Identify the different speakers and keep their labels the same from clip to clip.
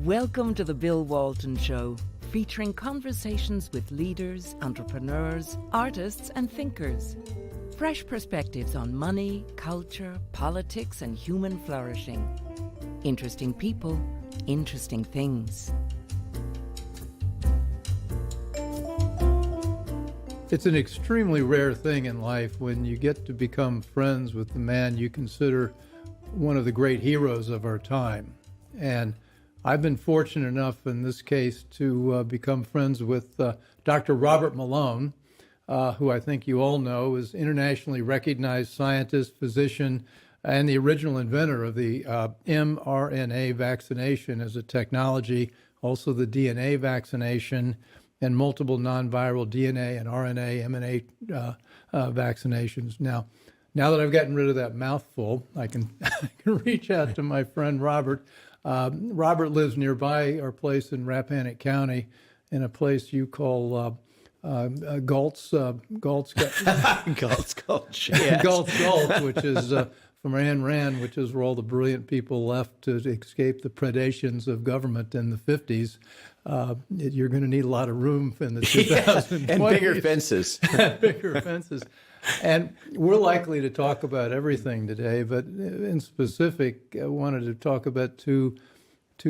Speaker 1: Welcome to The Bill Walton Show, featuring conversations with leaders, entrepreneurs, artists, and thinkers. Fresh perspectives on money, culture, politics, and human flourishing. Interesting people, interesting things.
Speaker 2: It's an extremely rare thing in life when you get to become friends with the man you consider one of the great heroes of our time. And I've been fortunate enough in this case to become friends with Dr. Robert Malone, who I think you all know is internationally recognized scientist, physician, and the original inventor of the mRNA vaccination as a technology, also the DNA vaccination, and multiple non-viral DNA and RNA, mRNA vaccinations. Now that I've gotten rid of that mouthful, I can reach out to my friend Robert. Robert lives nearby our place in Rappahannock County, in a place you call Galt's Gulch, yes. Galt's Gulch, which is from Ayn Rand, which is where all the brilliant people left to escape the predations of government in the 50s. You're going to need a lot of room in the 2020s.
Speaker 3: And bigger fences.
Speaker 2: Bigger fences. And we're likely to talk about everything today, but in specific, I wanted to talk about two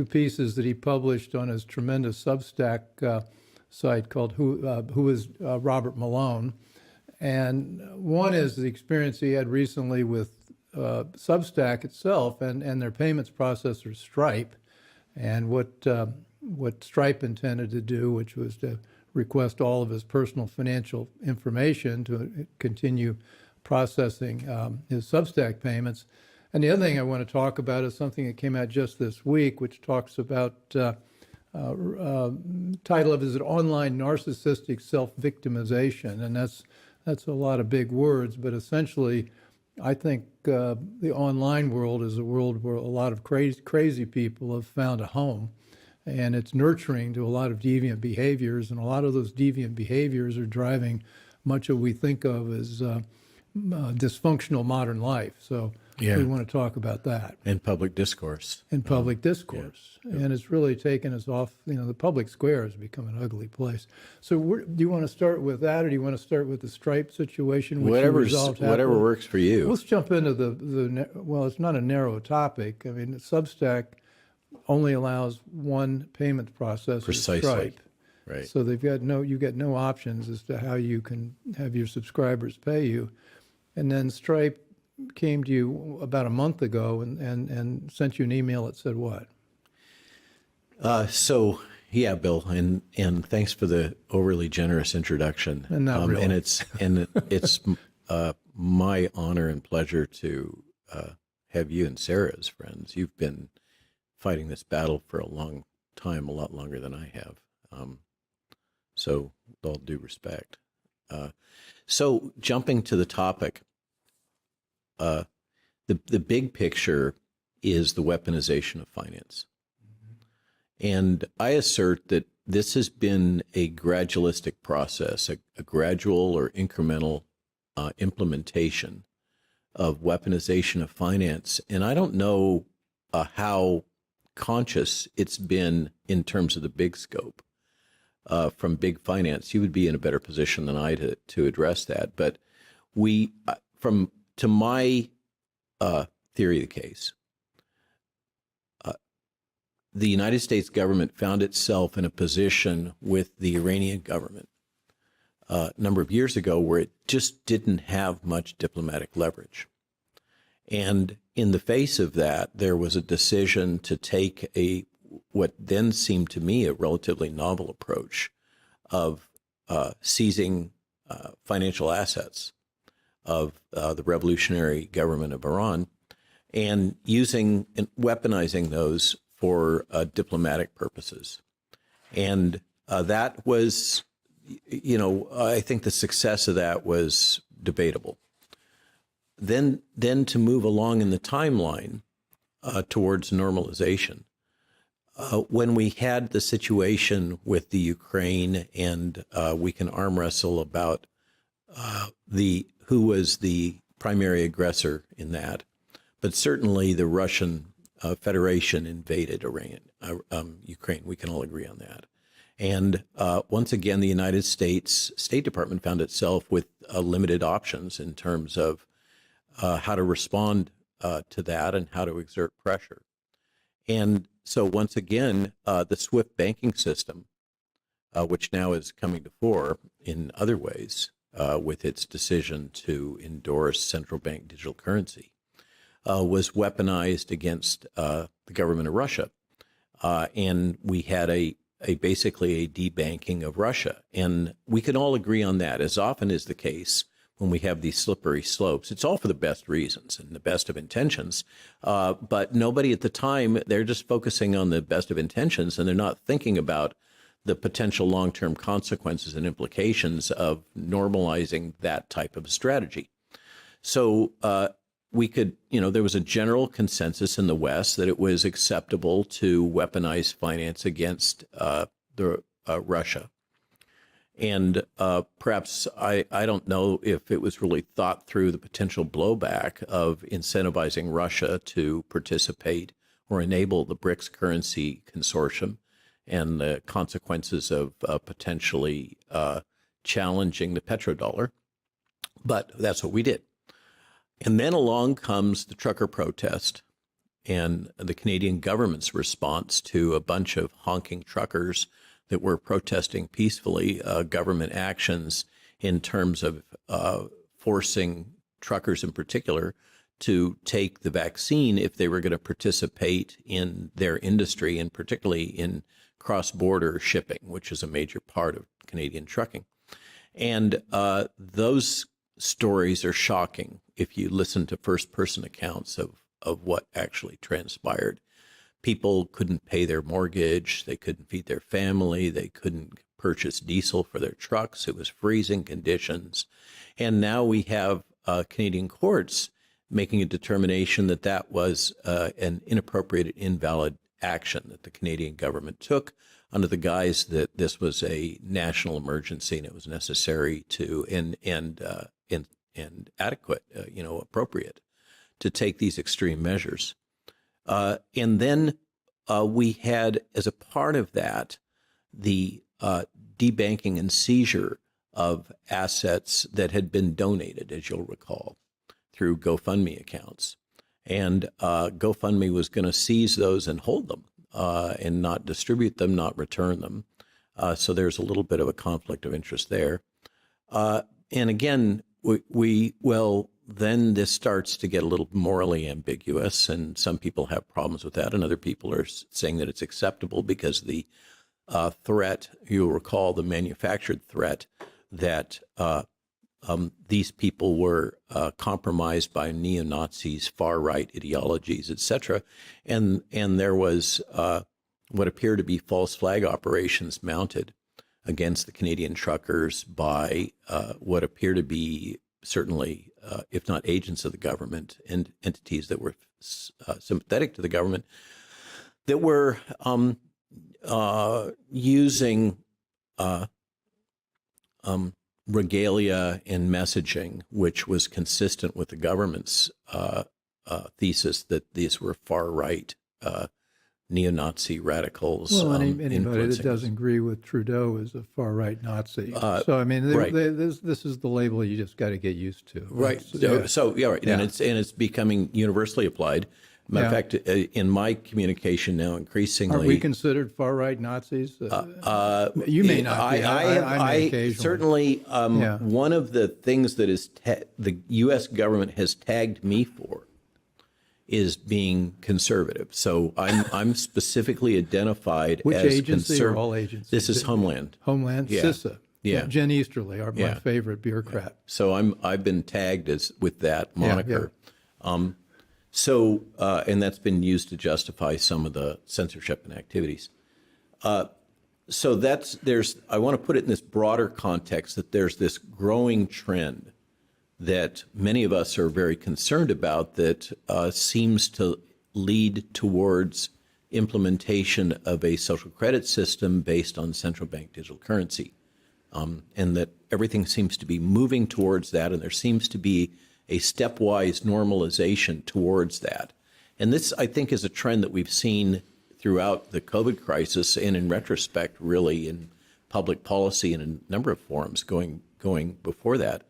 Speaker 2: pieces that he published on his tremendous Substack site called Who is Robert Malone? And one is the experience he had recently with Substack itself and their payments processor Stripe, and what Stripe intended to do, which was to request all of his personal financial information to continue processing his Substack payments. And the other thing I want to talk about is something that came out just this week, which talks about title of it is Online Narcissistic Self-Victimization, and that's a lot of big words, but essentially, I think the online world is a world where a lot of crazy people have found a home. And it's nurturing to a lot of deviant behaviors, and a lot of those deviant behaviors are driving much of what we think of as dysfunctional modern life. So we want to talk about that.
Speaker 3: In public discourse.
Speaker 2: In public discourse. Yeah. And it's really taken us off, the public square has become an ugly place. So do you want to start with that, or do you want to start with the Stripe situation? Which
Speaker 3: whatever works for you.
Speaker 2: Let's jump into well, it's not a narrow topic. I mean, Substack only allows one payment processor,
Speaker 3: precisely,
Speaker 2: Stripe.
Speaker 3: Right?
Speaker 2: So you get no options as to how you can have your subscribers pay you. And then Stripe came to you about a month ago and sent you an email that said what?
Speaker 3: Yeah, Bill, and thanks for the overly generous introduction.
Speaker 2: And not really.
Speaker 3: And it's my honor and pleasure to have you and Sarah as friends. You've been fighting this battle for a long time, a lot longer than I have. So with all due respect. So jumping to the topic, the big picture is the weaponization of finance. And I assert that this has been a gradualistic process, a gradual or incremental implementation of weaponization of finance. And I don't know how conscious it's been in terms of the big scope from big finance. You would be in a better position than I to address that. But to my theory of the case, the United States government found itself in a position with the Iranian government a number of years ago where it just didn't have much diplomatic leverage. And in the face of that, there was a decision to take what then seemed to me a relatively novel approach of seizing financial assets of the revolutionary government of Iran and using and weaponizing those for diplomatic purposes. And that was, I think the success of that was debatable. Then to move along in the timeline towards normalization, when we had the situation with the Ukraine, and we can arm wrestle about who was the primary aggressor in that, but certainly the Russian Federation invaded Ukraine. We can all agree on that. And once again, the United States State Department found itself with limited options in terms of how to respond to that and how to exert pressure. And so once again, the SWIFT banking system, which now is coming to fore in other ways with its decision to endorse central bank digital currency, was weaponized against the government of Russia. And we had basically a debanking of Russia. And we can all agree on that, as often is the case when we have these slippery slopes. It's all for the best reasons and the best of intentions. But nobody at the time, they're just focusing on the best of intentions, and they're not thinking about the potential long-term consequences and implications of normalizing that type of strategy. So we could, there was a general consensus in the West that it was acceptable to weaponize finance against Russia. And perhaps I don't know if it was really thought through the potential blowback of incentivizing Russia to participate or enable the BRICS currency consortium and the consequences of potentially challenging the petrodollar. But that's what we did. And then along comes the trucker protest and the Canadian government's response to a bunch of honking truckers that were protesting peacefully government actions in terms of forcing truckers in particular to take the vaccine if they were going to participate in their industry, and particularly in cross-border shipping, which is a major part of Canadian trucking. And those stories are shocking if you listen to first-person accounts of what actually transpired. People couldn't pay their mortgage, they couldn't feed their family, they couldn't purchase diesel for their trucks, it was freezing conditions. And now we have Canadian courts making a determination that that was an inappropriate, invalid action that the Canadian government took under the guise that this was a national emergency and it was necessary to and adequate, appropriate to take these extreme measures. And then we had, as a part of that, the debanking and seizure of assets that had been donated, as you'll recall, through GoFundMe accounts. And GoFundMe was going to seize those and hold them and not distribute them, not return them. So there's a little bit of a conflict of interest there. And again, then this starts to get a little morally ambiguous, and some people have problems with that, and other people are saying that it's acceptable because the threat, you'll recall the manufactured threat that these people were compromised by neo-Nazis, far-right ideologies, etc. And there was what appeared to be false flag operations mounted against the Canadian truckers by what appear to be certainly, if not agents of the government and entities that were sympathetic to the government, that were using regalia and messaging, which was consistent with the government's thesis that these were far-right neo-Nazi radicals.
Speaker 2: Well, anybody that doesn't agree with Trudeau is a far-right Nazi. So I mean,
Speaker 3: right.
Speaker 2: This is the label you just got to get used to.
Speaker 3: Right.
Speaker 2: Right.
Speaker 3: Right. Yeah. And it's becoming universally applied. Matter of fact, in my communication now, increasingly,
Speaker 2: are we considered far-right Nazis? You may not be. I occasionally.
Speaker 3: Certainly, one of the things that is the U.S. government has tagged me for is being conservative. So I'm specifically identified
Speaker 2: Which
Speaker 3: as
Speaker 2: agency or all agencies?
Speaker 3: This is Homeland.
Speaker 2: Homeland,
Speaker 3: Yeah.
Speaker 2: CISA.
Speaker 3: Yeah.
Speaker 2: Jen Easterly, my favorite bureaucrat.
Speaker 3: Yeah. So I've been tagged with that moniker. So and that's been used to justify some of the censorship and activities. So I want to put it in this broader context that there's this growing trend that many of us are very concerned about that seems to lead towards implementation of a social credit system based on central bank digital currency. And that everything seems to be moving towards that, and there seems to be a stepwise normalization towards that. And this, I think, is a trend that we've seen throughout the COVID crisis, and in retrospect, really in public policy and a number of forums going before that,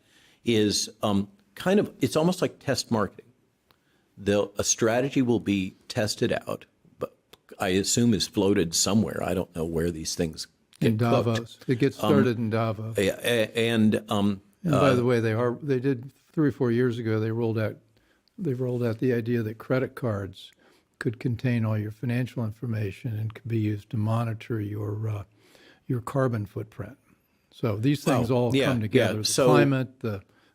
Speaker 3: is it's almost like test marketing. A strategy will be tested out, but I assume is floated somewhere. I don't know where these things get
Speaker 2: in Davos.
Speaker 3: cooked.
Speaker 2: It gets started in Davos.
Speaker 3: And
Speaker 2: by the way, they did 3 or 4 years ago. They rolled out the idea that credit cards could contain all your financial information and could be used to monitor your carbon footprint. So these things all come together.
Speaker 3: Yeah.
Speaker 2: The
Speaker 3: So,
Speaker 2: climate,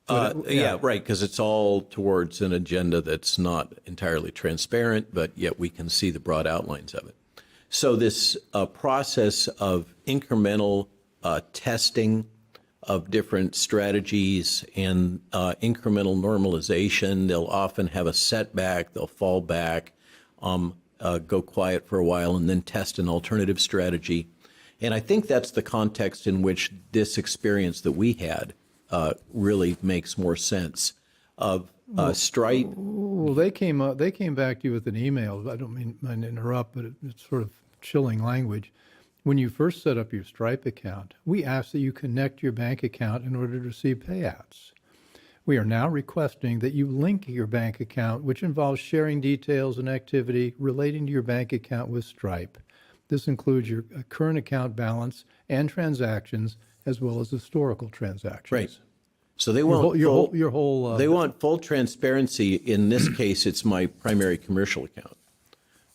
Speaker 3: right, because it's all towards an agenda that's not entirely transparent, but yet we can see the broad outlines of it. So this process of incremental testing of different strategies and incremental normalization, they'll often have a setback, they'll fall back, go quiet for a while, and then test an alternative strategy. And I think that's the context in which this experience that we had really makes more sense. Of Stripe.
Speaker 2: Well, they came back to you with an email. I don't mean to interrupt, but it's sort of chilling language. When you first set up your Stripe account, we asked that you connect your bank account in order to receive payouts. We are now requesting that you link your bank account, which involves sharing details and activity relating to your bank account with Stripe. This includes your current account balance and transactions, as well as historical transactions.
Speaker 3: Right. So they want
Speaker 2: your whole.
Speaker 3: They want full transparency. In this case, it's my primary commercial account,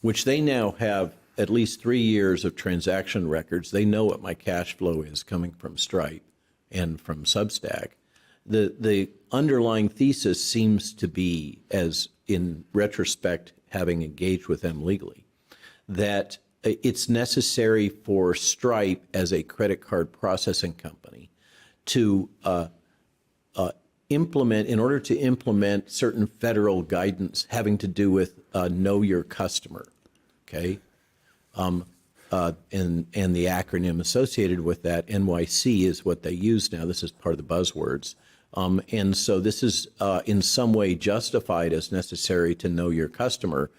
Speaker 3: which they now have at least 3 years of transaction records. They know what my cash flow is coming from Stripe and from Substack. The underlying thesis seems to be, as in retrospect, having engaged with them legally, that it's necessary for Stripe as a credit card processing company to in order to implement certain federal guidance having to do with know your customer, okay? And the acronym associated with that, NYC, is what they use now. This is part of the buzzwords. And so this is in some way justified as necessary to know your customer.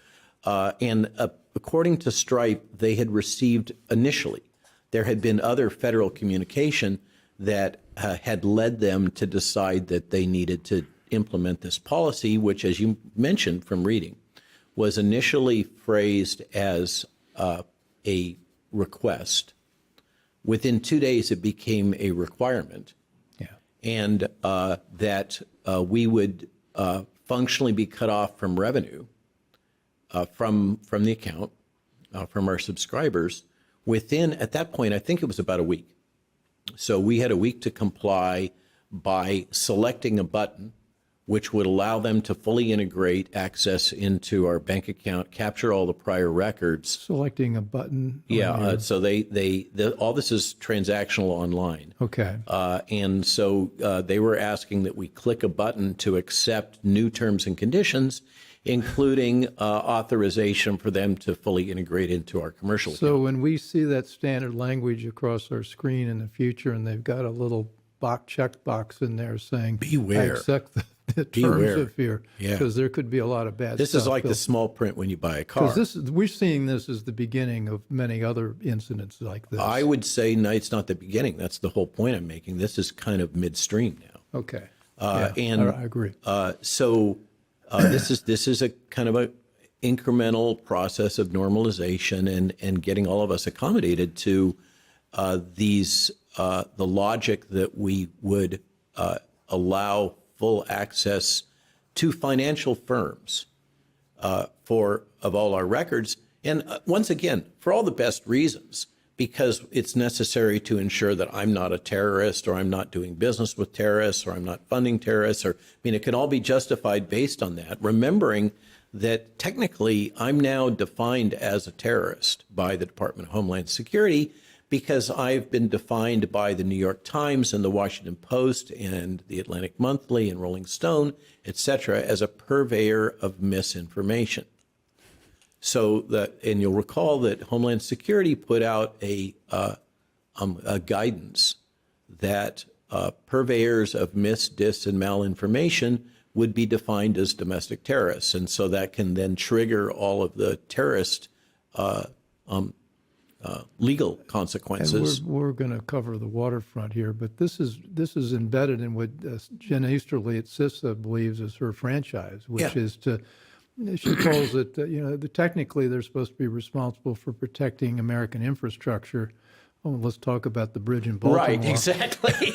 Speaker 3: And according to Stripe, they had received initially, there had been other federal communication that had led them to decide that they needed to implement this policy, which, as you mentioned from reading, was initially phrased as a request. Within 2 days, it became a requirement.
Speaker 2: Yeah.
Speaker 3: And that we would functionally be cut off from revenue from the account, from our subscribers, within, at that point, I think it was about a week. So we had a week to comply by selecting a button which would allow them to fully integrate access into our bank account, capture all the prior records.
Speaker 2: Selecting a button.
Speaker 3: Yeah, so all this is transactional online.
Speaker 2: Okay.
Speaker 3: And so they were asking that we click a button to accept new terms and conditions, including authorization for them to fully integrate into our commercial account.
Speaker 2: So when we see that standard language across our screen in the future, and they've got a little check box in there saying,
Speaker 3: beware.
Speaker 2: I accept the terms of here, because there could be a lot of bad stuff.
Speaker 3: This is like the small print when you buy a car.
Speaker 2: Because we're seeing this as the beginning of many other incidents like this.
Speaker 3: I would say, no, it's not the beginning. That's the whole point I'm making. This is kind of midstream now.
Speaker 2: Okay.
Speaker 3: And
Speaker 2: I agree.
Speaker 3: This is a kind of a incremental process of normalization and getting all of us accommodated to the logic that we would allow full access to financial firms of all our records, and once again, for all the best reasons, because it's necessary to ensure that I'm not a terrorist, or I'm not doing business with terrorists, or I'm not funding terrorists, it can all be justified based on that, remembering that technically I'm now defined as a terrorist by the Department of Homeland Security, because I've been defined by the New York Times and the Washington Post and the Atlantic Monthly and Rolling Stone, et cetera, as a purveyor of misinformation. So and you'll recall that Homeland Security put out a guidance that purveyors of mis, dis, and malinformation would be defined as domestic terrorists. And so that can then trigger all of the terrorist legal consequences.
Speaker 2: And we're going to cover the waterfront here, but this is embedded in what Jen Easterly at CISA believes is her franchise, which is to, she calls it, technically they're supposed to be responsible for protecting American infrastructure. Oh, let's talk about the bridge in Baltimore.
Speaker 3: Right, exactly.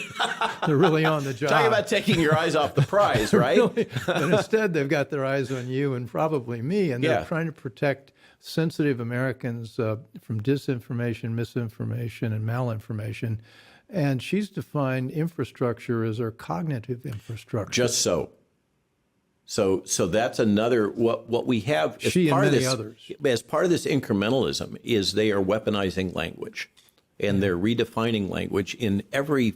Speaker 2: They're really on the job.
Speaker 3: Talk about taking your eyes off the prize, right?
Speaker 2: Really, but instead, they've got their eyes on you and probably me, and they're trying to protect sensitive Americans from disinformation, misinformation, and malinformation. And she's defined infrastructure as our cognitive infrastructure.
Speaker 3: Just so. So that's another, what we have as
Speaker 2: She
Speaker 3: part
Speaker 2: and
Speaker 3: of
Speaker 2: many
Speaker 3: this,
Speaker 2: others.
Speaker 3: as part of this incrementalism is they are weaponizing language, and they're redefining language in every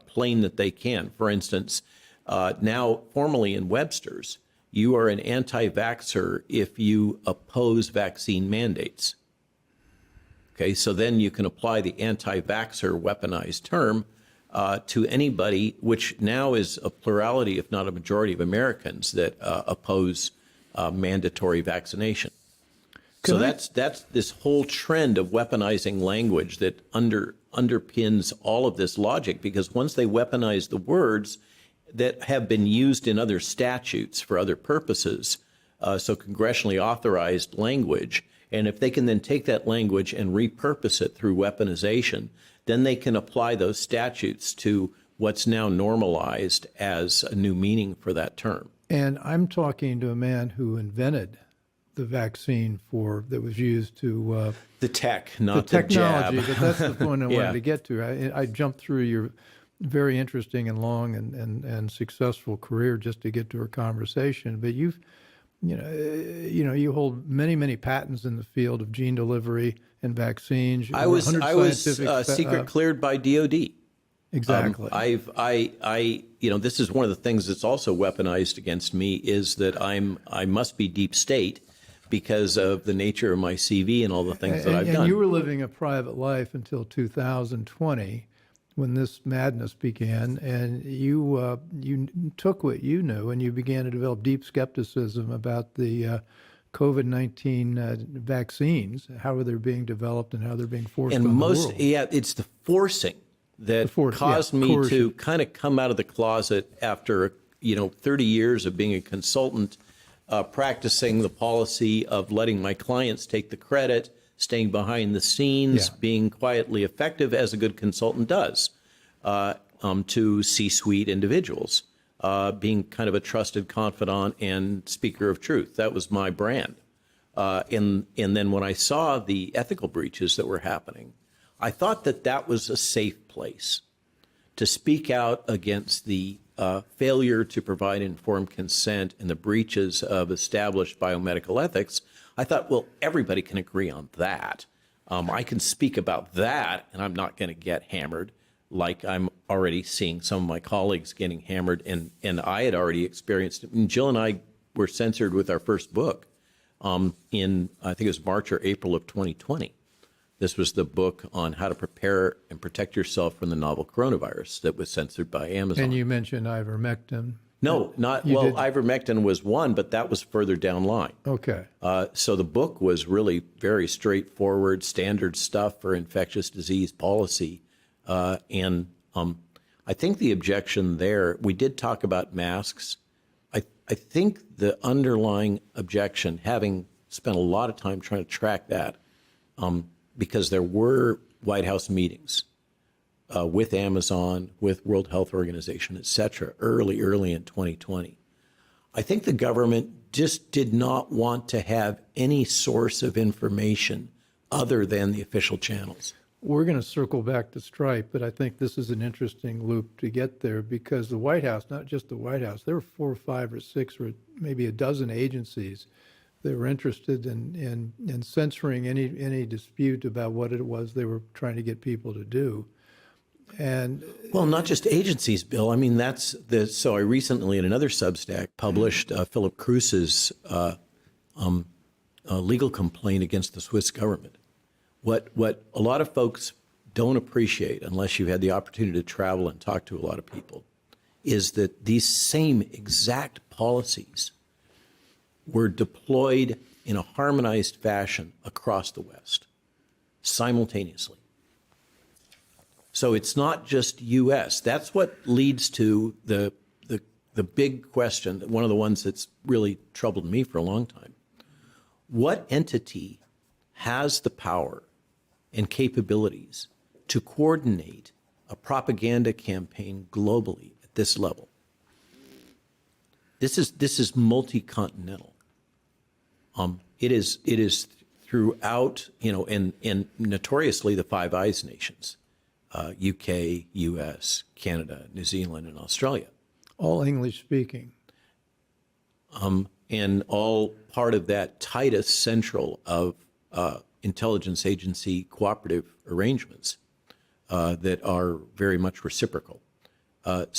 Speaker 3: plane that they can. For instance, now formally in Webster's, you are an anti-vaxxer if you oppose vaccine mandates. Okay, so then you can apply the anti-vaxxer weaponized term to anybody, which now is a plurality, if not a majority of Americans that oppose mandatory vaccination. So that's this whole trend of weaponizing language that underpins all of this logic, because once they weaponize the words that have been used in other statutes for other purposes, so congressionally authorized language, and if they can then take that language and repurpose it through weaponization, then they can apply those statutes to what's now normalized as a new meaning for that term.
Speaker 2: And I'm talking to a man who invented the vaccine that was used to
Speaker 3: the tech, not
Speaker 2: the technology.
Speaker 3: jab.
Speaker 2: But that's the point I wanted to get to. I jumped through your very interesting and long and successful career just to get to our conversation. But you hold many patents in the field of gene delivery and vaccines.
Speaker 3: I was secret cleared by DOD.
Speaker 2: Exactly.
Speaker 3: This is one of the things that's also weaponized against me is that I must be deep state because of the nature of my CV and all the things that I've done.
Speaker 2: And you were living a private life until 2020 when this madness began, and you took what you knew and you began to develop deep skepticism about the COVID-19 vaccines, how they're being developed and how they're being forced on the world.
Speaker 3: It's the forcing that caused me to kind of come out of the closet after 30 years of being a consultant, practicing the policy of letting my clients take the credit, staying behind the scenes, being quietly effective as a good consultant does, to C-suite individuals, being kind of a trusted confidant and speaker of truth. That was my brand. And then when I saw the ethical breaches that were happening, I thought that was a safe place to speak out against the failure to provide informed consent and the breaches of established biomedical ethics. I thought, well, everybody can agree on that. I can speak about that, and I'm not going to get hammered like I'm already seeing some of my colleagues getting hammered, and I had already experienced it. And Jill and I were censored with our first book in, I think it was March or April of 2020. This was the book on how to prepare and protect yourself from the novel coronavirus that was censored by Amazon.
Speaker 2: And you mentioned ivermectin.
Speaker 3: No, ivermectin was one, but that was further down line.
Speaker 2: Okay.
Speaker 3: So the book was really very straightforward, standard stuff for infectious disease policy. And I think the objection there, we did talk about masks. I think the underlying objection, having spent a lot of time trying to track that, because there were White House meetings with Amazon, with World Health Organization, et cetera, early in 2020. I think the government just did not want to have any source of information other than the official channels.
Speaker 2: We're going to circle back to Stripe, but I think this is an interesting loop to get there because the White House, not just the White House, there were 4 or 5 or 6 or maybe a dozen agencies that were interested in censoring any dispute about what it was they were trying to get people to do. And
Speaker 3: well, not just agencies, Bill. I mean, so I recently in another Substack published Philip Cruz's legal complaint against the Swiss government. What a lot of folks don't appreciate, unless you've had the opportunity to travel and talk to a lot of people, is that these same exact policies were deployed in a harmonized fashion across the West simultaneously. So it's not just U.S. That's what leads to the big question, one of the ones that's really troubled me for a long time. What entity has the power and capabilities to coordinate a propaganda campaign globally at this level? This is multi-continental. It is throughout, and notoriously the Five Eyes nations, UK, US, Canada, New Zealand, and Australia.
Speaker 2: All English speaking.
Speaker 3: And all part of that Titus Central of intelligence agency cooperative arrangements that are very much reciprocal. But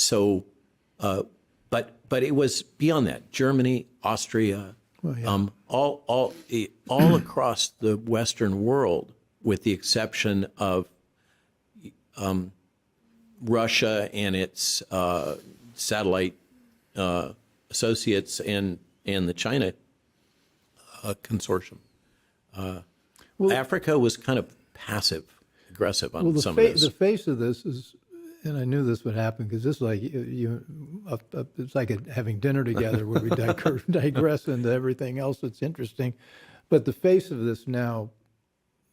Speaker 3: it was beyond that. Germany, Austria, all across the Western world, with the exception of Russia and its satellite associates and the China consortium. Africa was kind of passive aggressive on some of this.
Speaker 2: The face of this is, and I knew this would happen because this is like it's like having dinner together where we digress into everything else that's interesting. But the face of this now,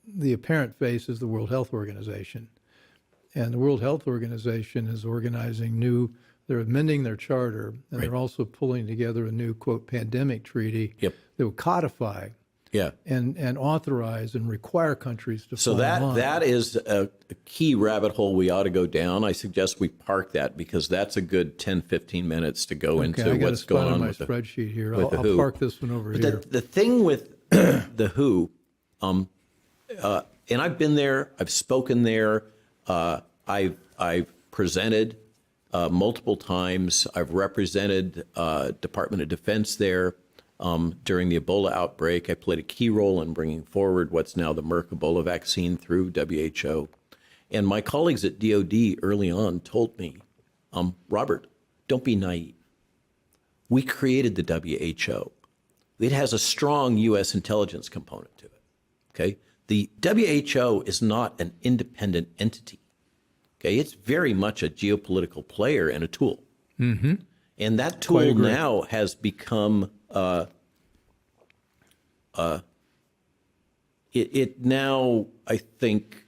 Speaker 2: the apparent face is the World Health Organization. And the World Health Organization is organizing they're amending their charter, and they're also pulling together a new, quote, pandemic treaty that will codify and authorize and require countries to
Speaker 3: So
Speaker 2: follow
Speaker 3: that is a key rabbit hole we ought to go down. I suggest we park that because that's a good 10, 15 minutes to go into what's going on
Speaker 2: my
Speaker 3: with
Speaker 2: spreadsheet here.
Speaker 3: I'll
Speaker 2: park this one over here.
Speaker 3: The thing with the WHO, and I've been there, I've spoken there, I've presented multiple times. I've represented Department of Defense there during the Ebola outbreak. I played a key role in bringing forward what's now the Merck Ebola vaccine through WHO. And my colleagues at DOD early on told me, Robert, don't be naive. We created the WHO. It has a strong U.S. intelligence component to it. Okay, the WHO is not an independent entity. Okay, it's very much a geopolitical player and a tool. Mm-hmm. And that tool now has become, it now, I think,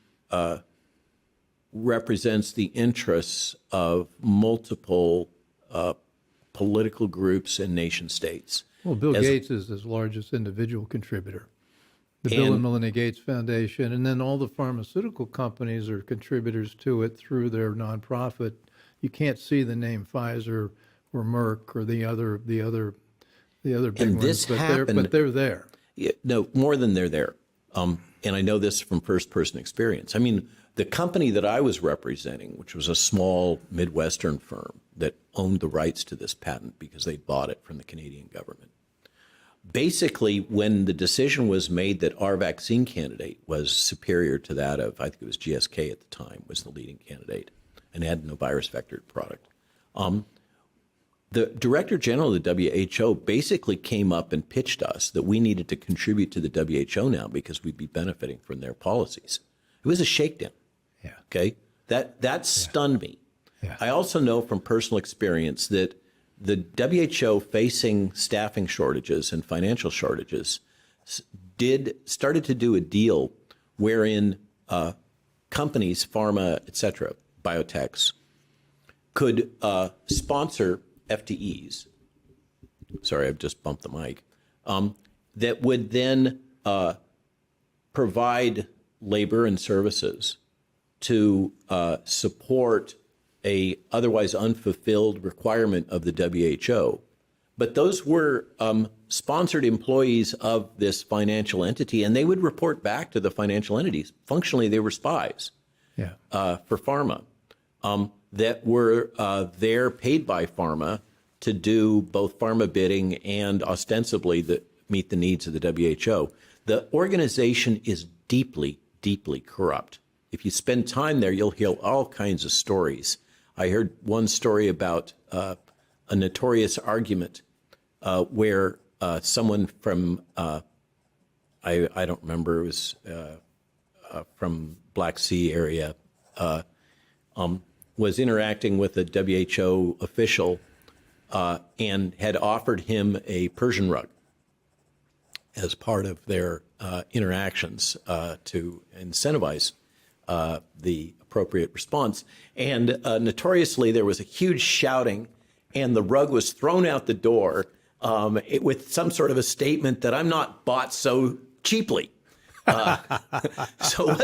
Speaker 3: represents the interests of multiple political groups and nation states.
Speaker 2: Well, Bill Gates is his largest individual contributor. The Bill and Melinda Gates Foundation, and then all the pharmaceutical companies are contributors to it through their nonprofit. You can't see the name Pfizer or Merck or the other big ones, but they're there.
Speaker 3: Yeah, no, more than they're there. And I know this from first-person experience. I mean, the company that I was representing, which was a small Midwestern firm that owned the rights to this patent because they bought it from the Canadian government. Basically, when the decision was made that our vaccine candidate was superior to that of, I think it was GSK at the time, was the leading candidate, and had no virus vectored product. The Director General of the WHO basically came up and pitched us that we needed to contribute to the WHO now because we'd be benefiting from their policies. It was a shakedown.
Speaker 2: Yeah.
Speaker 3: Okay. That stunned me.
Speaker 2: Yeah.
Speaker 3: I also know from personal experience that the WHO, facing staffing shortages and financial shortages, started to do a deal wherein companies, pharma, et cetera, biotechs, could sponsor FTEs. Sorry, I've just bumped the mic. That would then provide labor and services to support a otherwise unfulfilled requirement of the WHO. But those were sponsored employees of this financial entity, and they would report back to the financial entities. Functionally, they were spies for pharma that were there paid by pharma to do both pharma bidding and ostensibly meet the needs of the WHO. The organization is deeply, deeply corrupt. If you spend time there, you'll hear all kinds of stories. I heard one story about a notorious argument where someone from, I don't remember, it was from Black Sea area, was interacting with a WHO official and had offered him a Persian rug as part of their interactions to incentivize the appropriate response. And notoriously, there was a huge shouting, and the rug was thrown out the door with some sort of a statement that I'm not bought so cheaply. So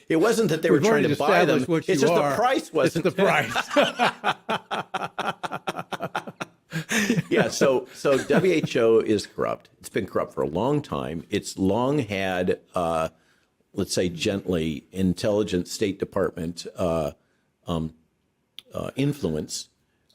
Speaker 3: it wasn't that they were trying to buy them. It's just the price wasn't.
Speaker 2: It's the price.
Speaker 3: Yeah. So WHO is corrupt. It's been corrupt for a long time. It's long had, let's say gently, intelligent State Department influence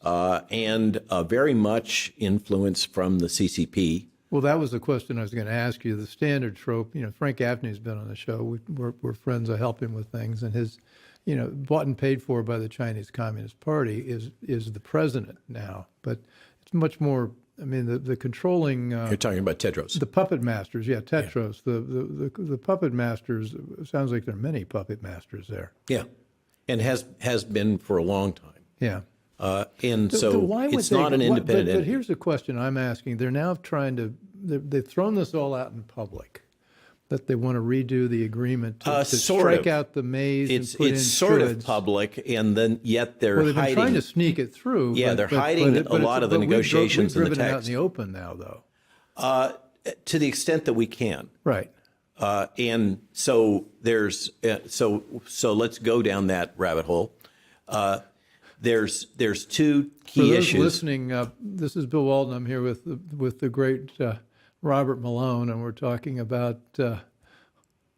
Speaker 3: and very much influence from the CCP.
Speaker 2: Well, that was the question I was going to ask you. The standard trope, Frank Gaffney's been on the show. We're friends. I help him with things. And his, bought and paid for by the Chinese Communist Party is the president now. But it's much more, the controlling...
Speaker 3: You're talking about Tedros.
Speaker 2: The puppet masters, Tedros. Yeah. The puppet masters, it sounds like there are many puppet masters there.
Speaker 3: Yeah, and has been for a long time.
Speaker 2: Yeah.
Speaker 3: And so it's not an independent entity.
Speaker 2: But here's the question I'm asking. They're now they've thrown this all out in public, that they want to redo the agreement to strike out the maze and put in
Speaker 3: It's sort
Speaker 2: shoulds.
Speaker 3: of public, and then yet they're
Speaker 2: they've
Speaker 3: hiding.
Speaker 2: been trying to sneak it through.
Speaker 3: Yeah, they're hiding a lot of the negotiations in the
Speaker 2: text. We've driven it out in the open now, though.
Speaker 3: To the extent that we can.
Speaker 2: Right.
Speaker 3: And so there's so let's go down that rabbit hole. There's two key
Speaker 2: For those
Speaker 3: issues.
Speaker 2: listening, this is Bill Walton. I'm here with the great Robert Malone, and we're talking about a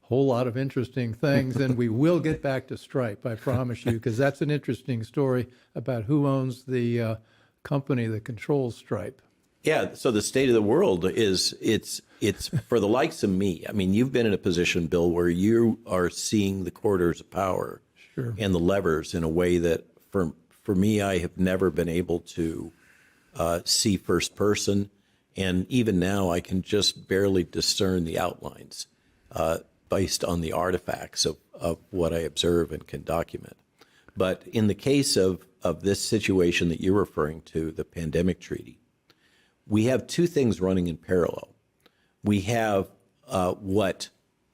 Speaker 2: whole lot of interesting things. And we will get back to Stripe, I promise you, because that's an interesting story about who owns the company that controls Stripe.
Speaker 3: Yeah. So the state of the world is it's for the likes of me. You've been in a position, Bill, where you are seeing the corridors of power and the levers in a way that for me, I have never been able to see first person. And even now, I can just barely discern the outlines based on the artifacts of what I observe and can document. But in the case of this situation that you're referring to, the pandemic treaty, we have two things running in parallel. We have what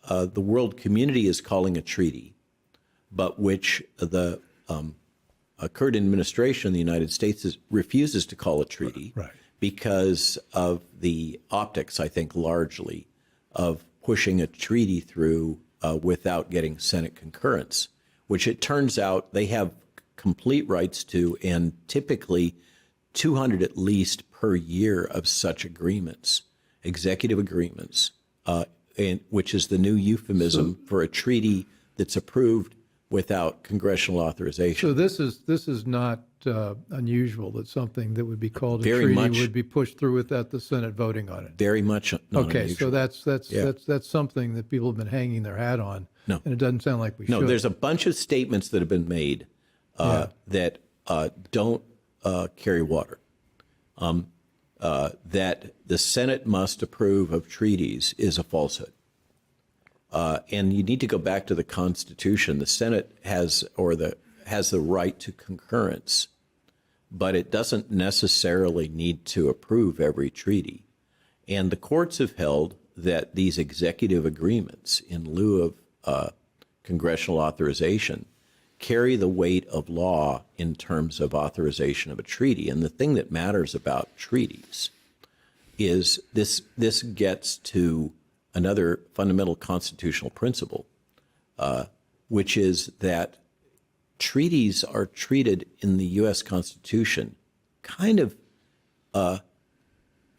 Speaker 3: the world community is calling a treaty, but which the current administration in the United States refuses to call a treaty because of the optics, I think, largely, of pushing a treaty through without getting Senate concurrence, which it turns out they have complete rights to, and typically 200 at least per year of such agreements, executive agreements, which is the new euphemism for a treaty that's approved without congressional authorization.
Speaker 2: So this is not unusual that something that would be called a
Speaker 3: Very
Speaker 2: treaty
Speaker 3: much.
Speaker 2: would be pushed through without the Senate voting on it.
Speaker 3: Very much not
Speaker 2: Okay,
Speaker 3: unusual.
Speaker 2: so that's something that people have been hanging their hat on.
Speaker 3: No.
Speaker 2: And it doesn't sound like we should.
Speaker 3: No, there's a bunch of statements that have been made that don't carry water. That the Senate must approve of treaties is a falsehood. And you need to go back to the Constitution. The Senate has the right to concurrence, but it doesn't necessarily need to approve every treaty. And the courts have held that these executive agreements, in lieu of congressional authorization, carry the weight of law in terms of authorization of a treaty. And the thing that matters about treaties is this gets to another fundamental constitutional principle, which is that treaties are treated in the U.S. Constitution kind of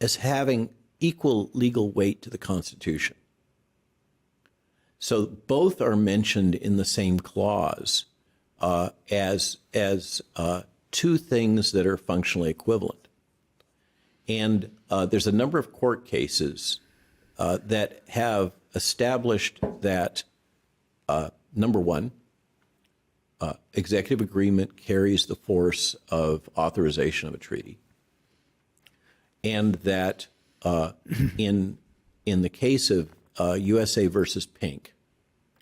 Speaker 3: as having equal legal weight to the Constitution. So both are mentioned in the same clause as two things that are functionally equivalent. And there's a number of court cases that have established that, number one, executive agreement carries the force of authorization of a treaty, and that in the case of USA versus Pink,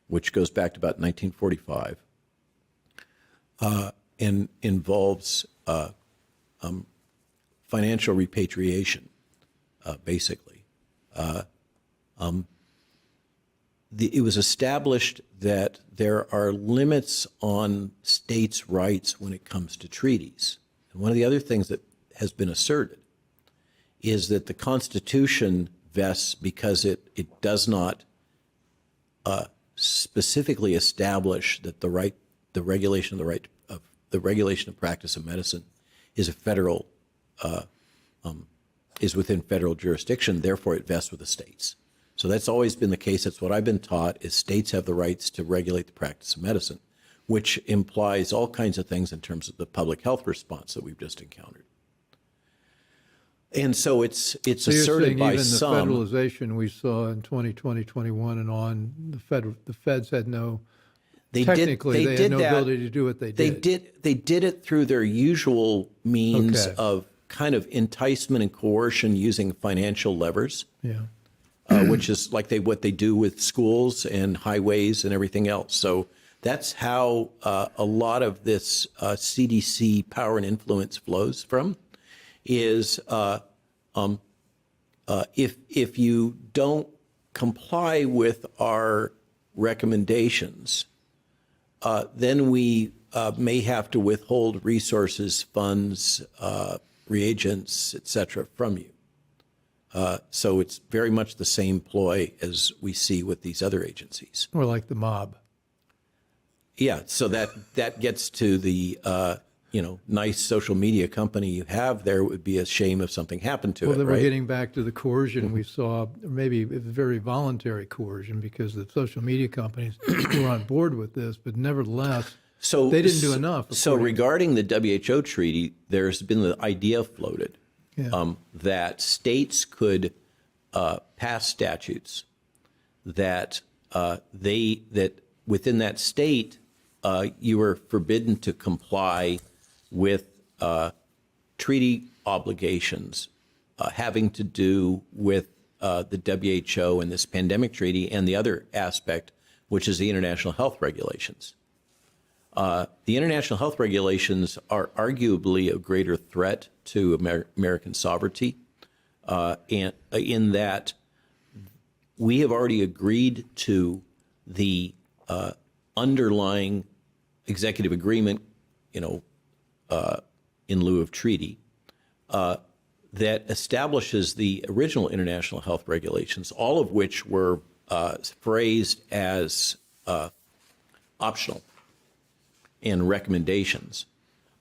Speaker 3: which goes back to about 1945, and involves financial repatriation, basically. It was established that there are limits on states' rights when it comes to treaties. And one of the other things that has been asserted is that the Constitution vests because it does not specifically establish that the regulation of practice of medicine is a federal is within federal jurisdiction. Therefore, it vests with the states. So that's always been the case. That's what I've been taught, is states have the rights to regulate the practice of medicine, which implies all kinds of things in terms of the public health response that we've just encountered. And so it's
Speaker 2: So you're
Speaker 3: asserted
Speaker 2: saying
Speaker 3: by
Speaker 2: even
Speaker 3: some.
Speaker 2: the federalization we saw in 2020, 21 and on, the feds had no,
Speaker 3: They
Speaker 2: technically, they had no
Speaker 3: that.
Speaker 2: ability to do what they did.
Speaker 3: They did it through their usual means
Speaker 2: Okay.
Speaker 3: of kind of enticement and coercion using financial levers,
Speaker 2: Yeah.
Speaker 3: which is like what they do with schools and highways and everything else. So that's how a lot of this CDC power and influence flows from. Is if you don't comply with our recommendations, then we may have to withhold resources, funds, reagents, et cetera, from you. So it's very much the same ploy as we see with these other agencies.
Speaker 2: Or like the mob.
Speaker 3: Yeah, so that gets to the nice social media company you have there. It would be a shame if something happened to
Speaker 2: Well,
Speaker 3: it,
Speaker 2: then
Speaker 3: right?
Speaker 2: we're getting back to the coercion we saw, or maybe it was very voluntary coercion, because the social media companies were on board with this, but nevertheless,
Speaker 3: So
Speaker 2: they didn't do enough.
Speaker 3: So regarding the WHO treaty, there's been the idea floated that states could pass statutes that that within that state you were forbidden to comply with treaty obligations having to do with the WHO and this pandemic treaty, and the other aspect, which is the international health regulations. The international health regulations are arguably a greater threat to American sovereignty, and in that we have already agreed to the underlying executive agreement, in lieu of treaty, that establishes the original international health regulations, all of which were phrased as optional and recommendations,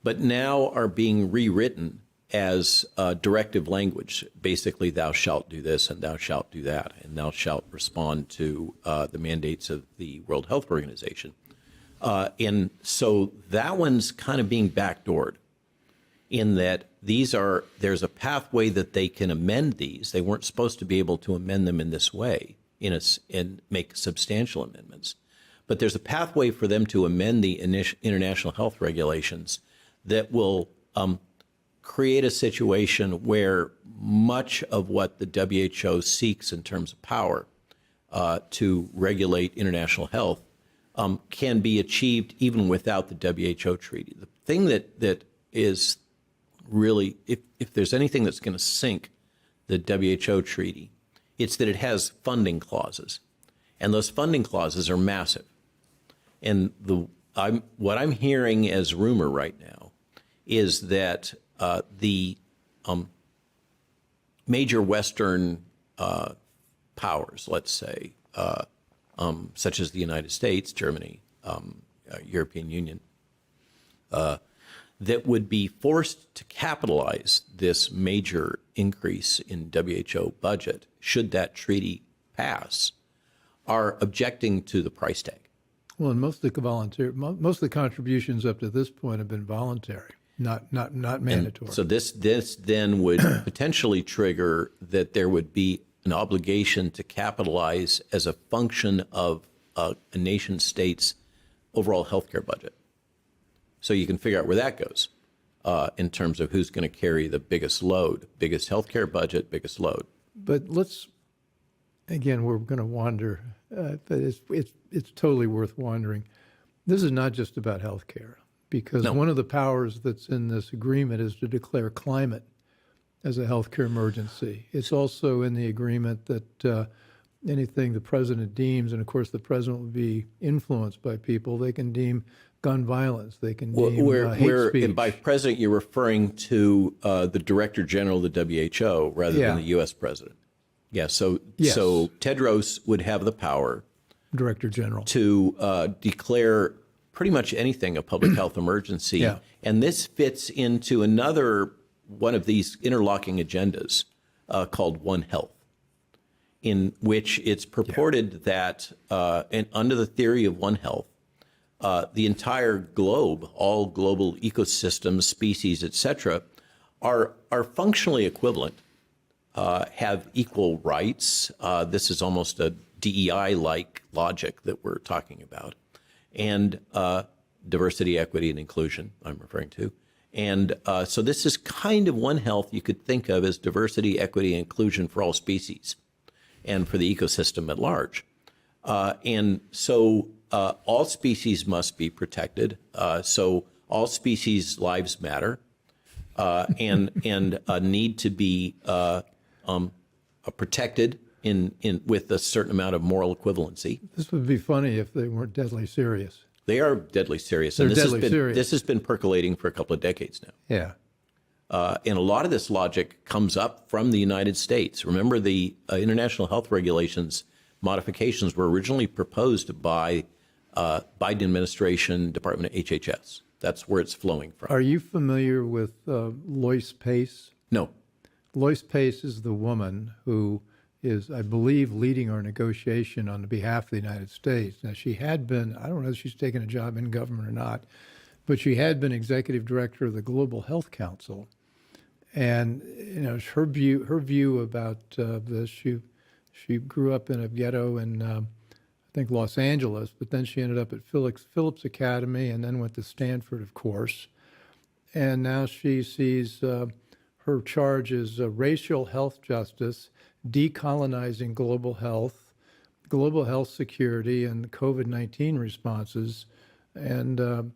Speaker 3: but now are being rewritten as directive language. Basically, thou shalt do this and thou shalt do that, and thou shalt respond to the mandates of the World Health Organization. And so that one's kind of being backdoored in that there's a pathway that they can amend these. They weren't supposed to be able to amend them in this way and make substantial amendments. But there's a pathway for them to amend the international health regulations that will create a situation where much of what the WHO seeks in terms of power to regulate international health can be achieved even without the WHO treaty. The thing that is really, if there's anything that's going to sink the WHO treaty, it's that it has funding clauses. And those funding clauses are massive. And what I'm hearing as rumor right now is that the major Western powers, let's say, such as the United States, Germany, European Union, that would be forced to capitalize this major increase in WHO budget, should that treaty pass, are objecting to the price tag.
Speaker 2: Well, and most of the contributions up to this point have been voluntary, not mandatory.
Speaker 3: And so this then would potentially trigger that there would be an obligation to capitalize as a function of a nation state's overall healthcare budget. So you can figure out where that goes in terms of who's going to carry the biggest load, biggest healthcare budget, biggest load.
Speaker 2: But again, we're going to wander, but it's totally worth wandering. This is not just about health care, because one of the powers that's in this agreement is to declare climate as a healthcare emergency. It's also in the agreement that anything the president deems, and of course the president will be influenced by people, they can deem gun violence, they can deem hate speech.
Speaker 3: And by president, you're referring to the Director General of the WHO rather than the U.S. president. Yeah, so Tedros would have the power,
Speaker 2: Director General,
Speaker 3: to declare pretty much anything a public health emergency.
Speaker 2: Yeah.
Speaker 3: And this fits into another one of these interlocking agendas called One Health, in which it's purported that, and under the theory of One Health, the entire globe, all global ecosystems, species, et cetera, are functionally equivalent, have equal rights. This is almost a DEI-like logic that we're talking about. And diversity, equity, and inclusion, I'm referring to. And so this is kind of One Health you could think of as diversity, equity, and inclusion for all species and for the ecosystem at large. And so all species must be protected. So all species' lives matter and need to be protected with a certain amount of moral equivalency.
Speaker 2: This would be funny if they weren't deadly serious.
Speaker 3: They are deadly serious.
Speaker 2: They're
Speaker 3: and
Speaker 2: serious.
Speaker 3: This has been percolating for a couple of decades now.
Speaker 2: Yeah.
Speaker 3: And a lot of this logic comes up from the United States. Remember, the international health regulations modifications were originally proposed by Biden administration, Department of HHS. That's where it's flowing from.
Speaker 2: Are you familiar with Lois Pace?
Speaker 3: No.
Speaker 2: Lois Pace is the woman who is, I believe, leading our negotiation on behalf of the United States. Now, she had been, I don't know if she's taken a job in government or not, but she had been executive director of the Global Health Council. And, you know, her view about this, she grew up in a ghetto in, I think, Los Angeles, but then she ended up at Phillips Academy and then went to Stanford, of course. And now she sees her charge as racial health justice, decolonizing global health security, and COVID-19 responses. And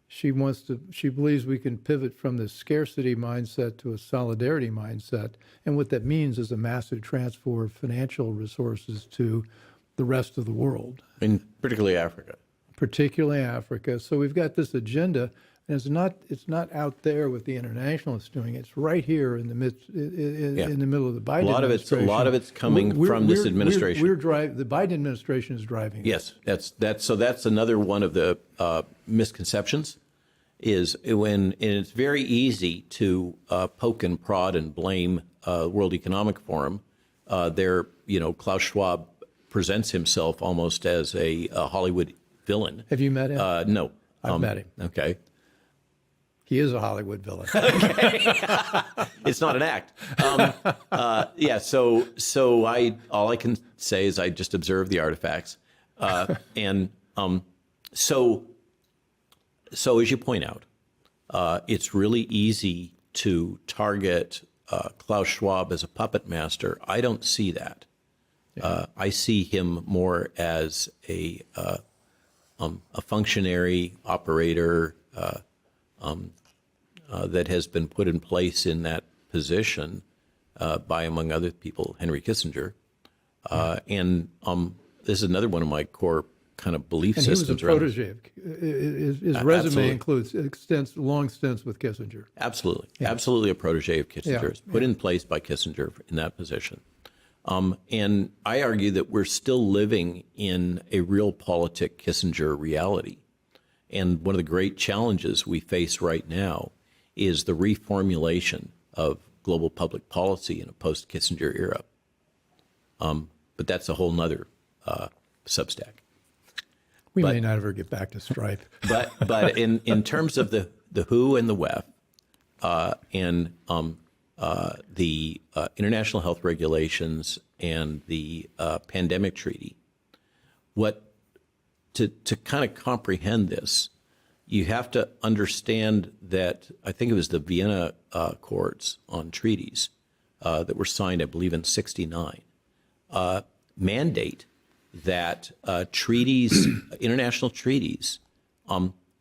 Speaker 2: she believes we can pivot from this scarcity mindset to a solidarity mindset. And what that means is a massive transfer of financial resources to the rest of the world.
Speaker 3: And particularly Africa. So we've got this agenda, and it's not out there with the internationalists doing it. It's right here in the midst, in the middle of the Biden administration. A lot of it's coming from this administration.
Speaker 2: The Biden administration is driving.
Speaker 3: Yes, that's another one of the misconceptions. Is when, and it's very easy to poke and prod and blame World Economic Forum. Klaus Schwab presents himself almost as a Hollywood villain. Have you met him? No.
Speaker 2: I've met him.
Speaker 3: Okay.
Speaker 2: He is a Hollywood villain.
Speaker 3: Okay. It's not an act. So all I can say is I just observe the artifacts. So as you point out, it's really easy to target Klaus Schwab as a puppet master. I don't see that. I see him more as a functionary operator that has been put in place in that position by, among other people, Henry Kissinger. And this is another one of my core kind of belief systems.
Speaker 2: He was a protege. His resume includes long stints with Kissinger.
Speaker 3: Absolutely. Yeah. Absolutely a protege of Kissinger's, put in place by Kissinger in that position. And I argue that we're still living in a realpolitik Kissinger reality. And one of the great challenges we face right now is the reformulation of global public policy in a post-Kissinger era. But that's a whole nother Substack.
Speaker 2: We may not ever get back to Stripe.
Speaker 3: But in terms of the WHO and the WEF and the international health regulations and the pandemic treaty, to kind of comprehend this, you have to understand that I think it was the Vienna Accords on treaties that were signed, I believe, in '69, mandate that treaties, international treaties,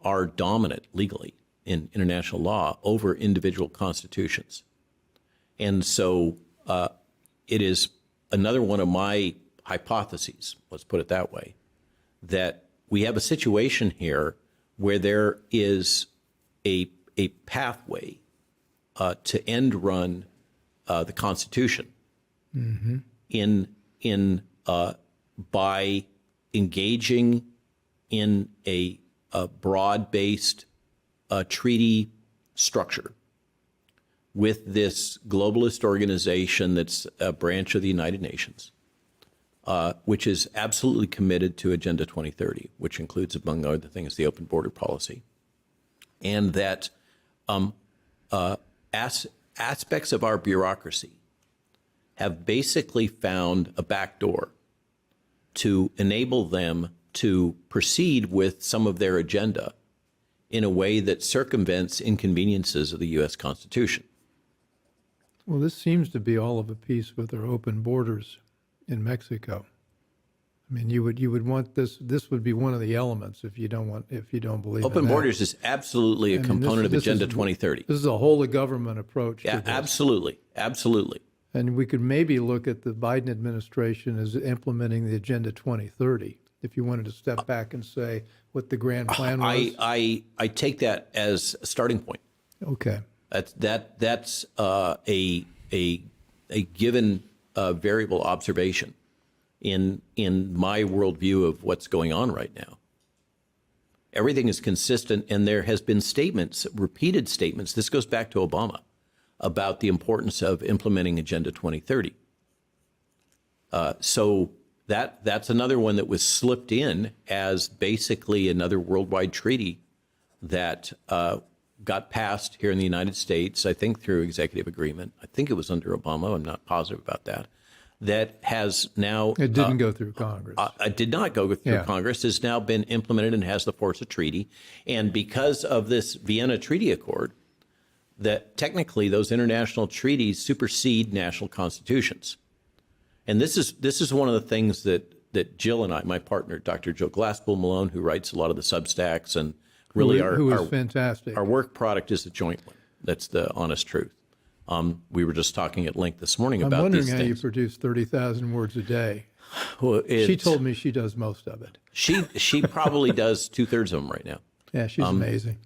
Speaker 3: are dominant legally in international law over individual constitutions. And so it is another one of my hypotheses, let's put it that way, that we have a situation here where there is a pathway to end run the Constitution in by engaging in a broad-based treaty structure with this globalist organization that's a branch of the United Nations, which is absolutely committed to Agenda 2030, which includes, among other things, the open border policy, and that aspects of our bureaucracy have basically found a backdoor to enable them to proceed with some of their agenda in a way that circumvents inconveniences of the U.S. Constitution.
Speaker 2: Well, this seems to be all of a piece with our open borders in Mexico. I mean, you would want this. This would be one of the elements if you don't believe
Speaker 3: Open
Speaker 2: in that.
Speaker 3: borders is absolutely a component of Agenda 2030.
Speaker 2: This is a whole of government approach.
Speaker 3: Yeah,
Speaker 2: to this.
Speaker 3: absolutely, absolutely.
Speaker 2: And we could maybe look at the Biden administration as implementing the Agenda 2030. If you wanted to step back and say what the grand plan was.
Speaker 3: I take that as a starting point.
Speaker 2: Okay.
Speaker 3: That's a given variable observation in my worldview of what's going on right now. Everything is consistent, and there has been statements, repeated statements. This goes back to Obama about the importance of implementing Agenda 2030. So that's another one that was slipped in as basically another worldwide treaty that got passed here in the United States, I think through executive agreement. I think it was under Obama. I'm not positive about that. That has now...
Speaker 2: It didn't go through Congress.
Speaker 3: It did not go through Congress. Has now been implemented and has the force of treaty. And because of this Vienna Treaty Accord, that technically those international treaties supersede national constitutions. And this is one of the things that Jill and I, my partner, Dr. Jill Glasspool Malone, who writes a lot of the Substacks, and really
Speaker 2: who is fantastic.
Speaker 3: Our work product is a joint one. That's the honest truth. We were just talking at length this morning about these things.
Speaker 2: I'm wondering how you produce 30,000 words a day.
Speaker 3: Well,
Speaker 2: she told me she does most of it.
Speaker 3: She probably does 2/3 of them right now.
Speaker 2: Yeah, she's amazing.